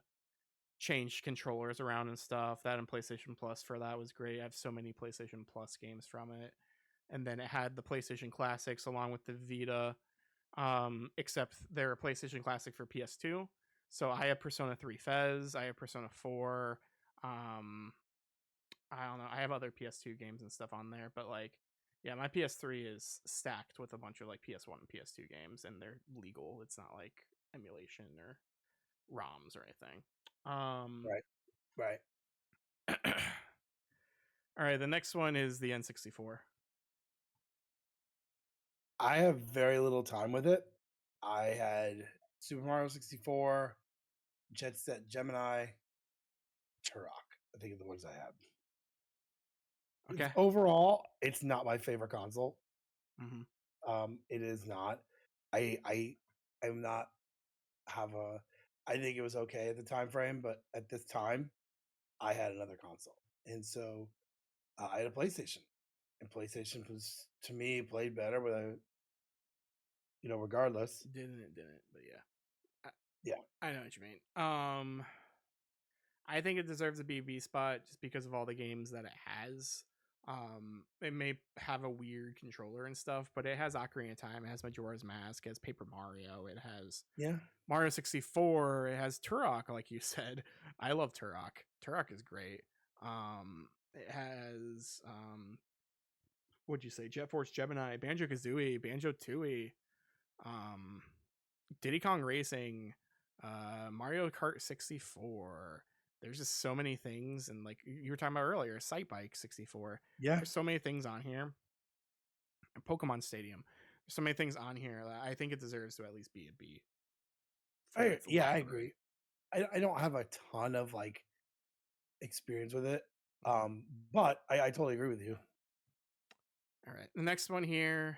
Speaker 1: change controllers around and stuff. That and PlayStation Plus for that was great. I have so many PlayStation Plus games from it. And then it had the PlayStation Classics along with the Vita, except they're a PlayStation Classic for PS2. So I have Persona 3 Fez, I have Persona 4. I don't know. I have other PS2 games and stuff on there, but yeah, my PS3 is stacked with a bunch of PS1 and PS2 games, and they're legal. It's not like emulation or ROMs or anything.
Speaker 2: Right.
Speaker 1: All right, the next one is the N64.
Speaker 2: I have very little time with it. I had Super Mario 64, Jet Set Gemini, Turok. I think are the ones I have.
Speaker 1: Okay.
Speaker 2: Overall, it's not my favorite console.
Speaker 1: Mm-hmm.
Speaker 2: It is not. I am not have a. I think it was okay at the time frame, but at this time, I had another console, and so I had a PlayStation, and PlayStation was to me played better with a, regardless.
Speaker 1: Didn't, but
Speaker 2: Yeah.
Speaker 1: I know what you mean. I think it deserves a B spot just because of all the games that it has. It may have a weird controller and stuff, but it has Ocarina of Time, it has Majora's Mask, it has Paper Mario, it has Mario 64, it has Turok, like you said. I love Turok. Turok is great. It has what'd you say? Jet Force Gemini, Banjo Kazooie, Banjo Tooie, um, Diddy Kong Racing, Mario Kart 64. There's just so many things, and like you were talking about earlier, Sight Bike 64.
Speaker 2: Yeah.
Speaker 1: There's so many things on here. Pokemon Stadium. There's so many things on here that I think it deserves to at least be a B for its
Speaker 2: I
Speaker 1: library.
Speaker 2: agree. I don't have a ton of like experience with it. But I totally agree with you.
Speaker 1: All right, the next one here,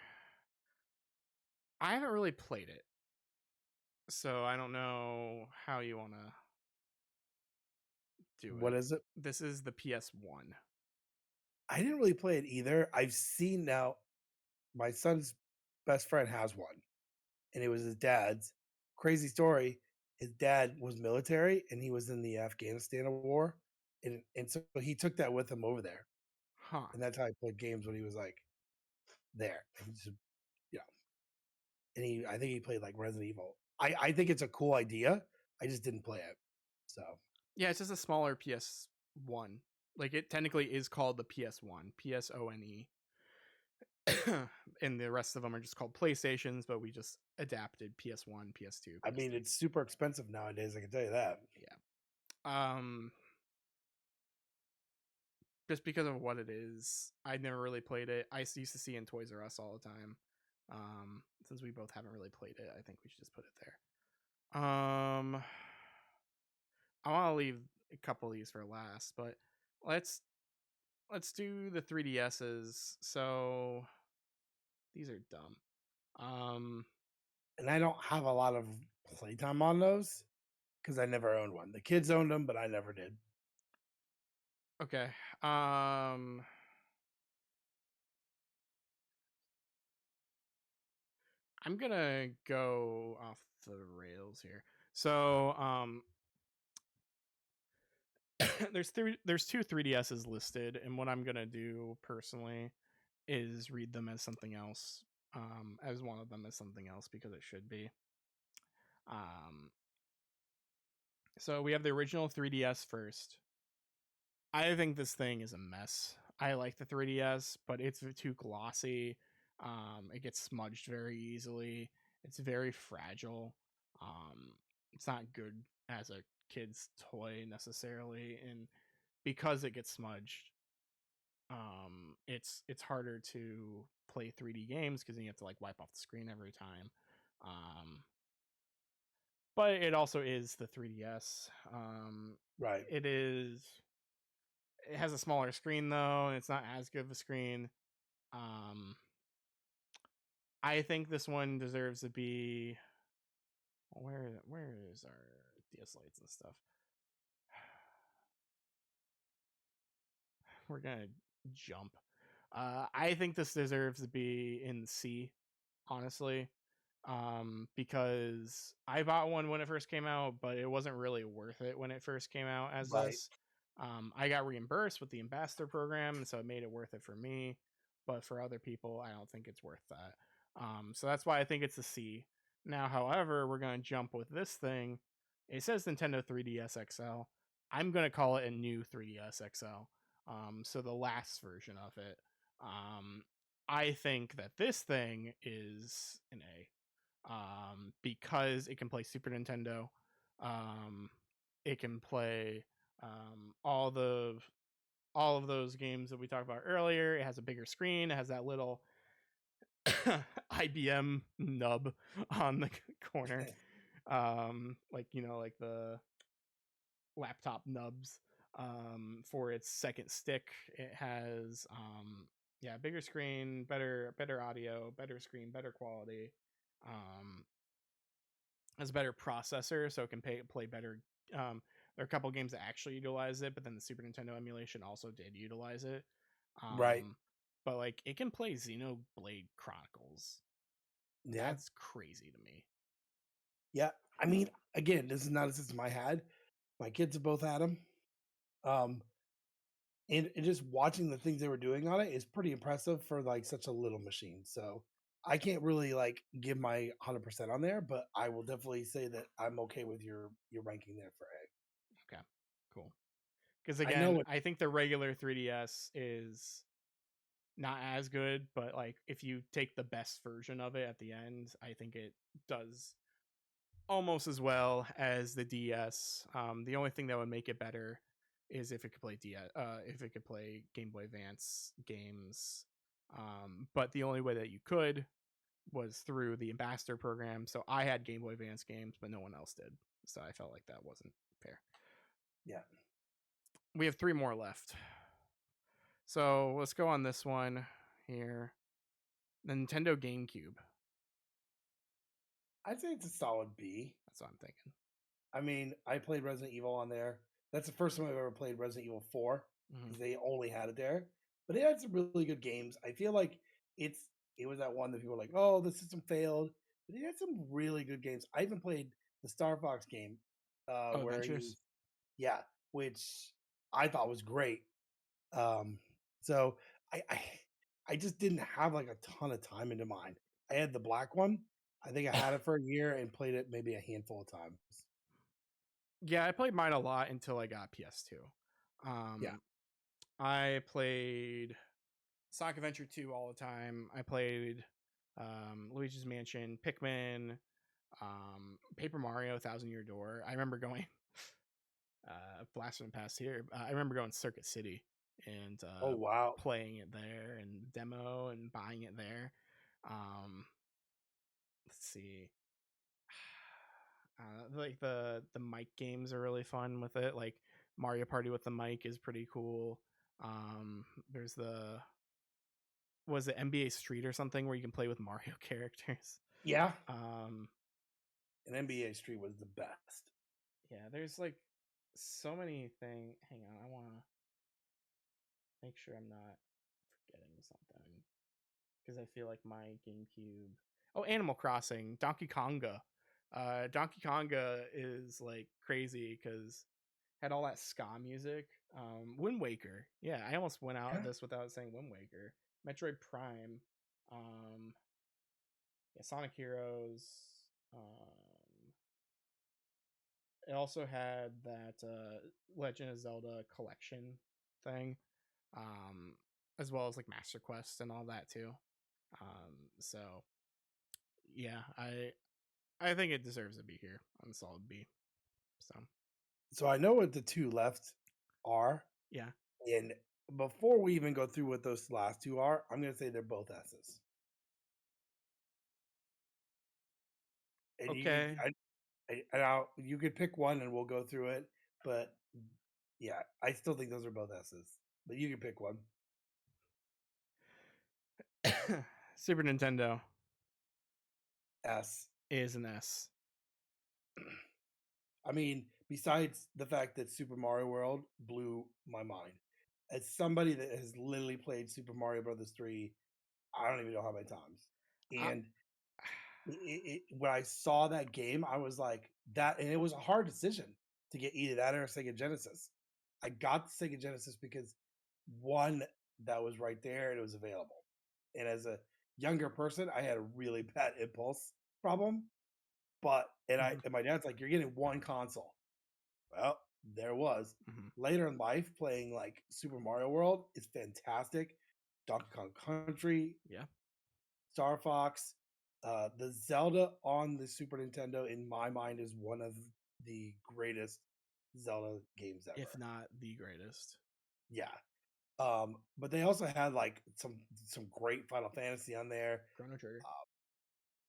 Speaker 1: I haven't really played it, so I don't know how you want to do
Speaker 2: What
Speaker 1: it.
Speaker 2: is it?
Speaker 1: This is the PS1.
Speaker 2: I didn't really play it either. I've seen now my son's best friend has one, and it was his dad's. Crazy story. His dad was military and he was in the Afghanistan war. And so he took that with him over there.
Speaker 1: Huh.
Speaker 2: And that's how he played games when he was like there. And just, yeah. And I think he played like Resident Evil. I think it's a cool idea. I just didn't play it. So
Speaker 1: Yeah, it's just a smaller PS1. Like it technically is called the PS1, PSONE. And the rest of them are just called PlayStations, but we just adapted PS1, PS2,
Speaker 2: I mean,
Speaker 1: PS3.
Speaker 2: it's super expensive nowadays. I can tell you that.
Speaker 1: Yeah. Just because of what it is, I never really played it. I used to see in Toys R Us all the time. Since we both haven't really played it, I think we should just put it there. I want to leave a couple of these for last, but let's do the 3DSs. So these are dumb.
Speaker 2: And I don't have a lot of playtime on those because I never owned one. The kids owned them, but I never did.
Speaker 1: Okay. I'm gonna go off the rails here. So there's two 3DSs listed, and what I'm gonna do personally is read them as something else. As one of them as something else because it should be. Um, so we have the original 3DS first. I think this thing is a mess. I like the 3DS, but it's too glossy. It gets smudged very easily. It's very fragile. It's not good as a kid's toy necessarily, and because it gets smudged, it's harder to play 3D games because you have to like wipe off the screen every time. Um, but it also is the 3DS.
Speaker 2: Right.
Speaker 1: It is. It has a smaller screen though, and it's not as good of a screen. Um, I think this one deserves to be. Where is our DS lights and stuff? We're gonna jump. I think this deserves to be in C, honestly, because I bought one when it first came out, but it wasn't really worth it when it first came out as
Speaker 2: Right.
Speaker 1: this. I got reimbursed with the ambassador program, and so it made it worth it for me. But for other people, I don't think it's worth that. So that's why I think it's a C. Now, however, we're going to jump with this thing. It says Nintendo 3DS XL. I'm going to call it a new 3DS XL. So the last version of it. I think that this thing is an A, because it can play Super Nintendo. It can play all of those games that we talked about earlier. It has a bigger screen. It has that little IBM nub on the corner, like like the laptop nubs. For its second stick, it has yeah, bigger screen, better audio, better screen, better quality. Um, has a better processor, so it can play better. There are a couple games that actually utilize it, but then the Super Nintendo emulation also did utilize it.
Speaker 2: Right.
Speaker 1: But like it can play Xenoblade Chronicles.
Speaker 2: Yeah.
Speaker 1: That's crazy to me.
Speaker 2: Yeah. I mean, again, this is not a system I had. My kids have both had them. Um, and just watching the things they were doing on it is pretty impressive for like such a little machine. So I can't really like give my 100% on there, but I will definitely say that I'm okay with your ranking there for A.
Speaker 1: Okay, cool. Because
Speaker 2: I know
Speaker 1: again,
Speaker 2: it.
Speaker 1: I think the regular 3DS is not as good, but like if you take the best version of it at the end, I think it does almost as well as the DS. The only thing that would make it better is if it could play DS, if it could play Game Boy Advance games. But the only way that you could was through the Ambassador program. So I had Game Boy Advance games, but no one else did. So I felt like that wasn't fair.
Speaker 2: Yeah.
Speaker 1: We have 3 more left. So let's go on this one here. The Nintendo GameCube.
Speaker 2: I'd say it's a solid B.
Speaker 1: That's what I'm thinking.
Speaker 2: I mean, I played Resident Evil on there. That's the first time I've ever played Resident Evil 4 because they only had it there. But it had some really good games. I feel like it was that one that people were like, oh, the system failed. But it had some really good games. I even played the Star Fox game where
Speaker 1: Adventures.
Speaker 2: yeah, which I thought was great. So I I just didn't have like a ton of time into mine. I had the black one. I think I had it for a year and played it maybe a handful of times.
Speaker 1: Yeah, I played mine a lot until I got PS2.
Speaker 2: Yeah.
Speaker 1: I played Sonic Adventure 2 all the time. I played Luigi's Mansion, Pikmin, Paper Mario, Thousand Year Door. I remember going blast from the past here. I remember going to Circuit City and
Speaker 2: Oh wow.
Speaker 1: playing it there and demo and buying it there. Let's see. Like the mic games are really fun with it. Like Mario Party with the mic is pretty cool. There's the was it NBA Street or something where you can play with Mario characters.
Speaker 2: Yeah.
Speaker 1: Um,
Speaker 2: And NBA Street was the best.
Speaker 1: yeah, there's like so many things. Hang on, I want to make sure I'm not forgetting something because I feel like my GameCube. Oh, Animal Crossing, Donkey Konga. Donkey Konga is like crazy because had all that ska music. Wind Waker. Yeah, I almost went out of
Speaker 2: Yeah.
Speaker 1: this without saying Wind Waker. Metroid Prime. Um, yeah, Sonic Heroes. Um, it also had that Legend of Zelda collection thing, um, as well as like Master Quest and all that too. So yeah, I think it deserves to be here on solid B. So
Speaker 2: So I know what the two left are.
Speaker 1: yeah,
Speaker 2: And before we even go through what those last two are, I'm gonna say they're both S's. And
Speaker 1: okay.
Speaker 2: you could pick one and we'll go through it, but yeah, I still think those are both S's. But you can pick one.
Speaker 1: Super Nintendo
Speaker 2: S.
Speaker 1: is an S.
Speaker 2: I mean, besides the fact that Super Mario World blew my mind. As somebody that has literally played Super Mario Brothers 3, I don't even know how many times.
Speaker 1: I,
Speaker 2: And when I saw that game, I was like, that, and it was a hard decision to get either that or a Sega Genesis. I got the Sega Genesis because one, that was right there and it was available. And as a younger person, I had a really bad impulse problem. But and my dad's like, you're getting one console. Well, there was. Later in life, playing like Super Mario World is fantastic. Donkey Kong Country,
Speaker 1: yeah,
Speaker 2: Star Fox, the Zelda on the Super Nintendo, in my mind, is one of the greatest Zelda games ever.
Speaker 1: if not the greatest.
Speaker 2: Yeah. But they also had like some great Final Fantasy on there.
Speaker 1: Chrono Trigger.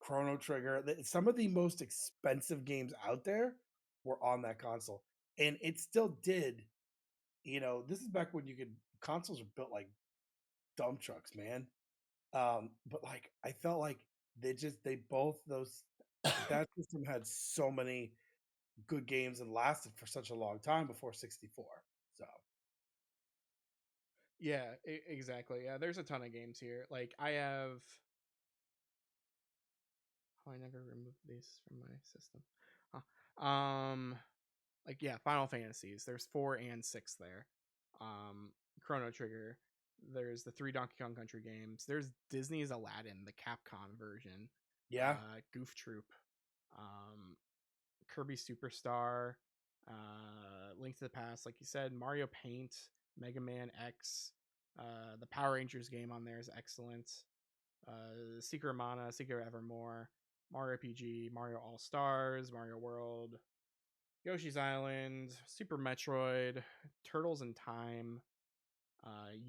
Speaker 2: Chrono Trigger. Some of the most expensive games out there were on that console, and it still did. You know, this is back when consoles were built like dump trucks, man. But like I felt like they both those that system had so many good games and lasted for such a long time before 64. So
Speaker 1: Yeah, exactly. Yeah, there's a ton of games here. Like I have. Oh, I never removed these from my system. Huh. Like yeah, Final Fantasies. There's 4 and 6 there. Chrono Trigger. There's the 3 Donkey Kong Country games. There's Disney's Aladdin, the Capcom version.
Speaker 2: yeah,
Speaker 1: Goof Troop. Um, Kirby Superstar. Link to the Past, like you said, Mario Paint, Mega Man X, the Power Rangers game on there is excellent. Secret of Mana, Secret of Evermore, Mario RPG, Mario All Stars, Mario World, Yoshi's Island, Super Metroid, Turtles in Time,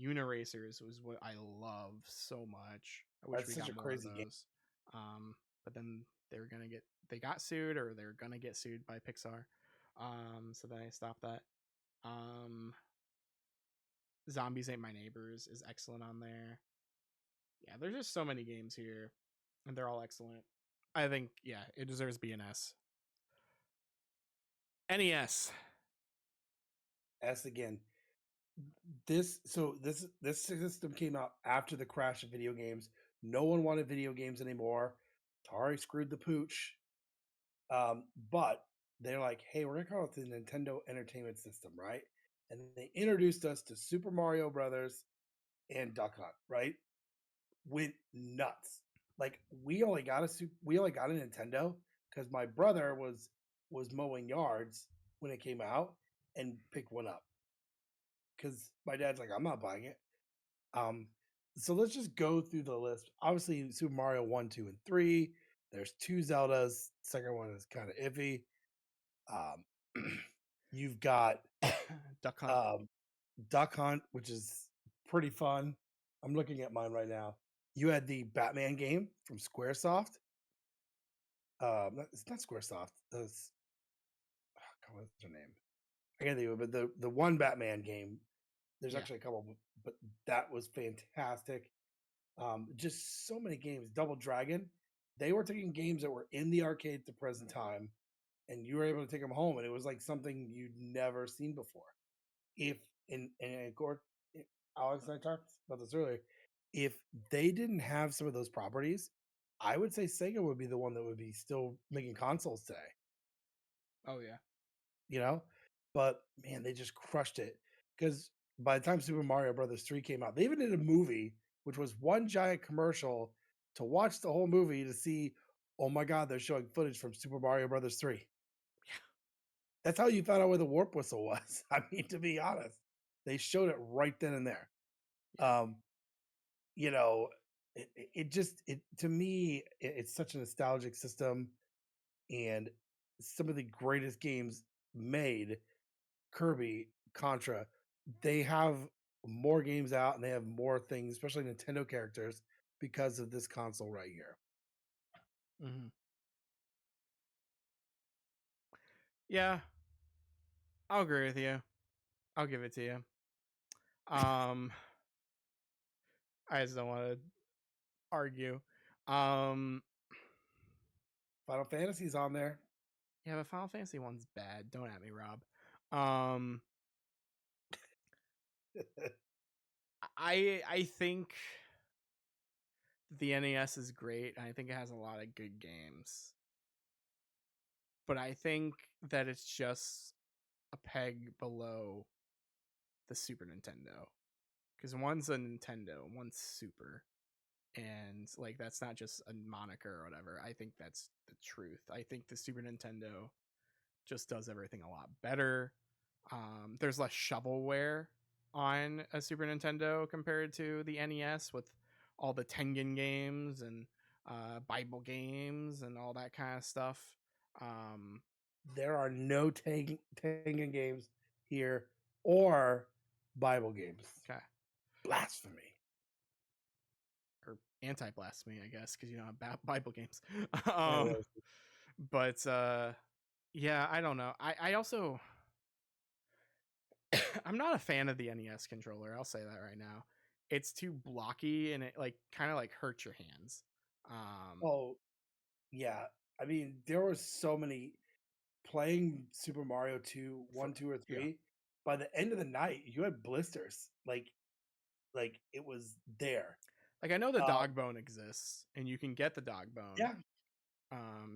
Speaker 1: Uniracers was what I love so much. I wish
Speaker 2: That's
Speaker 1: we
Speaker 2: such
Speaker 1: got
Speaker 2: a
Speaker 1: more of
Speaker 2: crazy game.
Speaker 1: those. But then they got sued, or they're gonna get sued by Pixar. So then I stopped that. Um, Zombies Ain't My Neighbors is excellent on there. Yeah, there's just so many games here, and they're all excellent. I think, yeah, it deserves BNS. NES.
Speaker 2: S again. This system came out after the crash of video games. No one wanted video games anymore. Atari screwed the pooch. But they're like, hey, we're gonna call it the Nintendo Entertainment System, right? And they introduced us to Super Mario Brothers and Duck Hunt, right? Went nuts. Like we only got a Nintendo because my brother was mowing yards when it came out and picked one up. Because my dad's like, I'm not buying it. Um, so let's just go through the list. Obviously, Super Mario 1, 2, and 3. There's two Zeldas. Second one is kind of iffy. You've got
Speaker 1: Duck Hunt.
Speaker 2: Duck Hunt, which is pretty fun. I'm looking at mine right now. You had the Batman game from Squaresoft. It's not Squaresoft. It's, what's their name? I can't think of it, but the one Batman game. There's actually a couple, but that was fantastic. Just so many games. Double Dragon. They were taking games that were in the arcade at the present time, and you were able to take them home, and it was like something you'd never seen before. If and of course, Alex and I talked about this earlier. If they didn't have some of those properties, I would say Sega would be the one that would be still making consoles today.
Speaker 1: Oh yeah.
Speaker 2: You know, but man, they just crushed it because by the time Super Mario Brothers 3 came out, they even did a movie, which was one giant commercial to watch the whole movie to see, oh my God, they're showing footage from Super Mario Brothers 3.
Speaker 1: Yeah.
Speaker 2: That's how you found out where the warp whistle was. I mean, to be honest, they showed it right then and there. You know, it just, to me, it's such a nostalgic system, and some of the greatest games made, Kirby, Contra, they have more games out and they have more things, especially Nintendo characters, because of this console right here.
Speaker 1: Mm-hmm. Yeah, I'll agree with you. I'll give it to you. I just don't want to argue. Um,
Speaker 2: Final Fantasy's on there.
Speaker 1: yeah, but Final Fantasy 1's bad. Don't at me, Rob. Um, I think the NES is great. I think it has a lot of good games. But I think that it's just a peg below the Super Nintendo. Because one's a Nintendo, one's Super. And like that's not just a moniker or whatever. I think that's the truth. I think the Super Nintendo just does everything a lot better. There's less shovelware on a Super Nintendo compared to the NES with all the Tengen games and Bible games and all that kind of stuff.
Speaker 2: There are no Tengen games here or Bible games.
Speaker 1: Okay.
Speaker 2: Blasphemy.
Speaker 1: Or anti-blasphemy, I guess, because you don't have Bible games. But yeah, I don't know. I also I'm not a fan of the NES controller. I'll say that right now. It's too blocky and it like kind of like hurts your hands.
Speaker 2: Oh, yeah. I mean, there were so many playing Super Mario 2, 1, 2, or 3.
Speaker 1: Yeah.
Speaker 2: By the end of the night, you had blisters. Like it was there.
Speaker 1: Like I know the dog bone exists and you can get the dog bone.
Speaker 2: Yeah.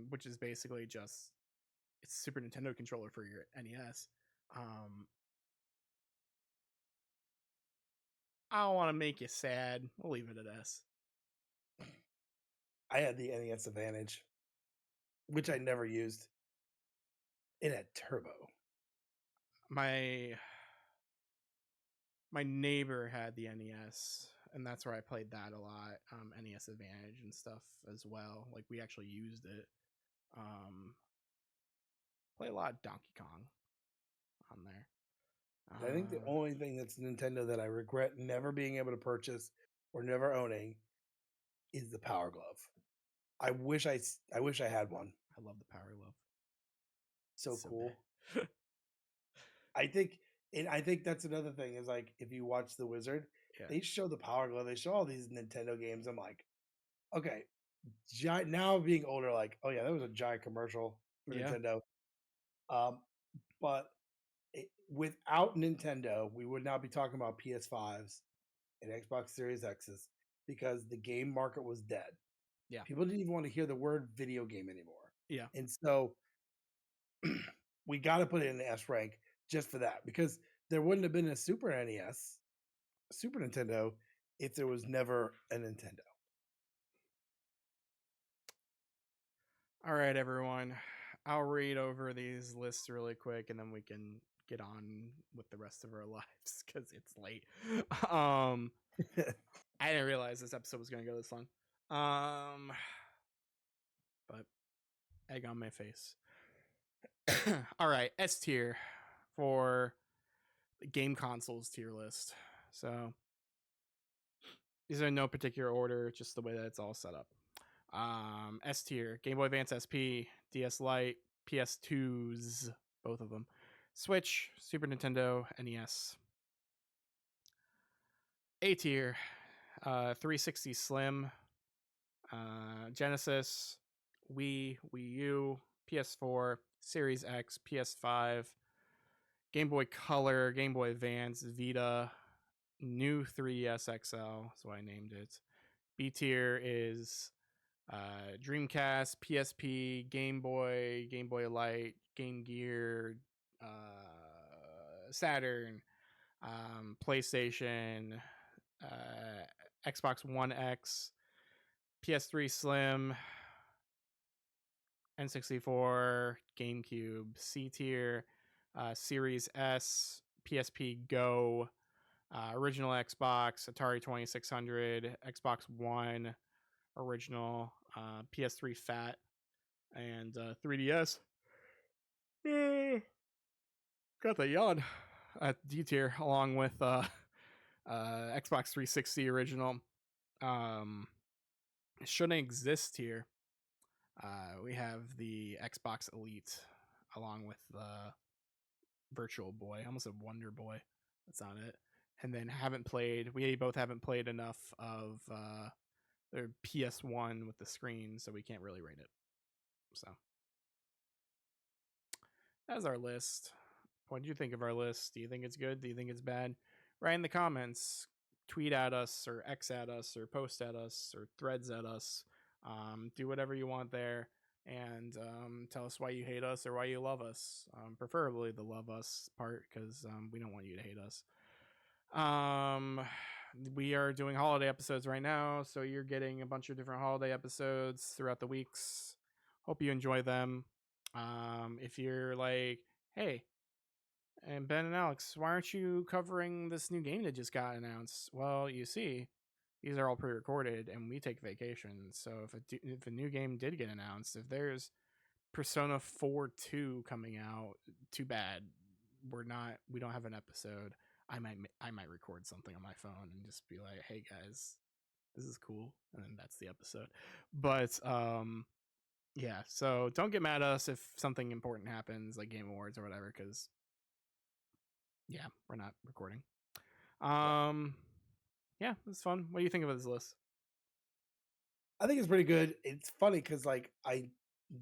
Speaker 1: Which is basically just it's a Super Nintendo controller for your NES. I don't want to make you sad. We'll leave it at S.
Speaker 2: I had the NES Advantage, which I never used. It had turbo.
Speaker 1: my neighbor had the NES, and that's where I played that a lot. NES Advantage and stuff as well. Like we actually used it. Play a lot of Donkey Kong on there.
Speaker 2: I think the only thing that's Nintendo that I regret never being able to purchase or never owning is the Power Glove. I wish I had one.
Speaker 1: I love the Power Glove.
Speaker 2: So cool. I think that's another thing is like if you watch The Wizard, they show the Power Glove, they show all these Nintendo games. I'm like, okay, now being older, like, oh yeah, that was a giant commercial for Nintendo. But without Nintendo, we would not be talking about PS5s and Xbox Series X's because the game market was dead.
Speaker 1: Yeah.
Speaker 2: People didn't even want to hear the word video game anymore.
Speaker 1: Yeah.
Speaker 2: And so we got to put it in the S rank just for that because there wouldn't have been a Super NES, Super Nintendo, if there was never a Nintendo.
Speaker 1: All right, everyone. I'll read over these lists really quick and then we can get on with the rest of our lives because it's late. I didn't realize this episode was going to go this long. But egg on my face. All right, S tier for game consoles tier list. So these are in no particular order, just the way that it's all set up. S tier: Game Boy Advance SP, DS Lite, PS2s, both of them, Switch, Super Nintendo, NES. A tier: 360 Slim, Genesis, Wii, Wii U, PS4, Series X, PS5, Game Boy Color, Game Boy Advance, Vita, new 3DS XL. That's what I named it. B tier is Dreamcast, PSP, Game Boy, Game Boy Light, Game Gear, Saturn, PlayStation, Xbox One X, PS3 Slim, N64, GameCube. C tier, Series S, PSP Go, original Xbox, Atari 2600, Xbox One original, PS3 Fat, and 3DS. Got the yawn at D tier along with Xbox 360 original. Shouldn't exist here. We have the Xbox Elite along with the Virtual Boy. I almost said Wonder Boy. That's not it. And then we both haven't played enough of their PS1 with the screen, so we can't really rate it. So that's our list. What do you think of our list? Do you think it's good? Do you think it's bad? Write in the comments. Tweet at us or X at us or post at us or threads at us. Do whatever you want there and tell us why you hate us or why you love us. Preferably the love us part because we don't want you to hate us. We are doing holiday episodes right now, so you're getting a bunch of different holiday episodes throughout the weeks. Hope you enjoy them. If you're like, hey, and Ben and Alex, why aren't you covering this new game that just got announced? Well, you see, these are all pre-recorded, and we take vacations. So if a new game did get announced, if there's Persona 4 2 coming out, too bad. We don't have an episode. I might record something on my phone and just be like, hey guys, this is cool, and then that's the episode. But yeah, so don't get mad at us if something important happens like Game Awards or whatever, because yeah, we're not recording. Yeah, it's fun. What do you think of this list?
Speaker 2: I think it's pretty good. It's funny because like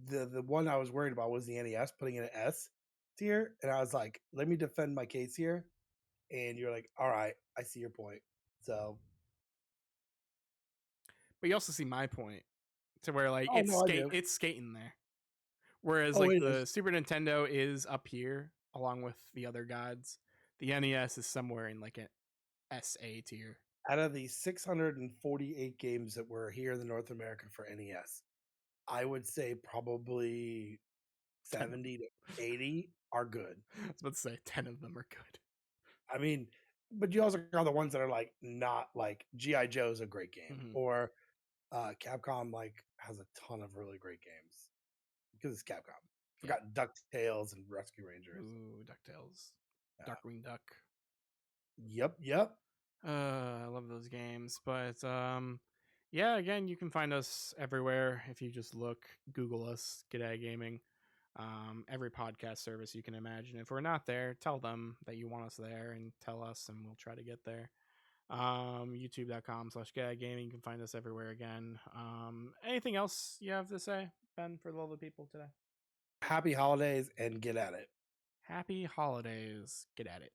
Speaker 2: the one I was worried about was the NES putting in an S tier, and I was like, let me defend my case here. And you're like, all right, I see your point. So,
Speaker 1: but you also see my point to where like it's skating there, whereas the Super Nintendo is up here along with the other gods. The NES is somewhere in like an SA tier.
Speaker 2: Out of the 648 games that were here in the North America for NES, I would say probably 70 to 80 are good.
Speaker 1: I was about to say 10 of them are good.
Speaker 2: I mean, but you also got the ones that are like not like GI Joe's a great game,
Speaker 1: Mhm.
Speaker 2: or Capcom like has a ton of really great games because it's Capcom.
Speaker 1: Yeah.
Speaker 2: Forgot DuckTales and Rescue Rangers.
Speaker 1: Ooh, DuckTales.
Speaker 2: Yeah.
Speaker 1: Darkwing Duck.
Speaker 2: Yep.
Speaker 1: I love those games. But yeah, again, you can find us everywhere if you just look, Google us, G'day Gaming. Every podcast service you can imagine. If we're not there, tell them that you want us there and tell us, and we'll try to get there. YouTube.com/G'day Gaming. You can find us everywhere again. Anything else you have to say, Ben, for the love of people today?
Speaker 2: Happy holidays and get at it.
Speaker 1: Happy holidays. Get at it.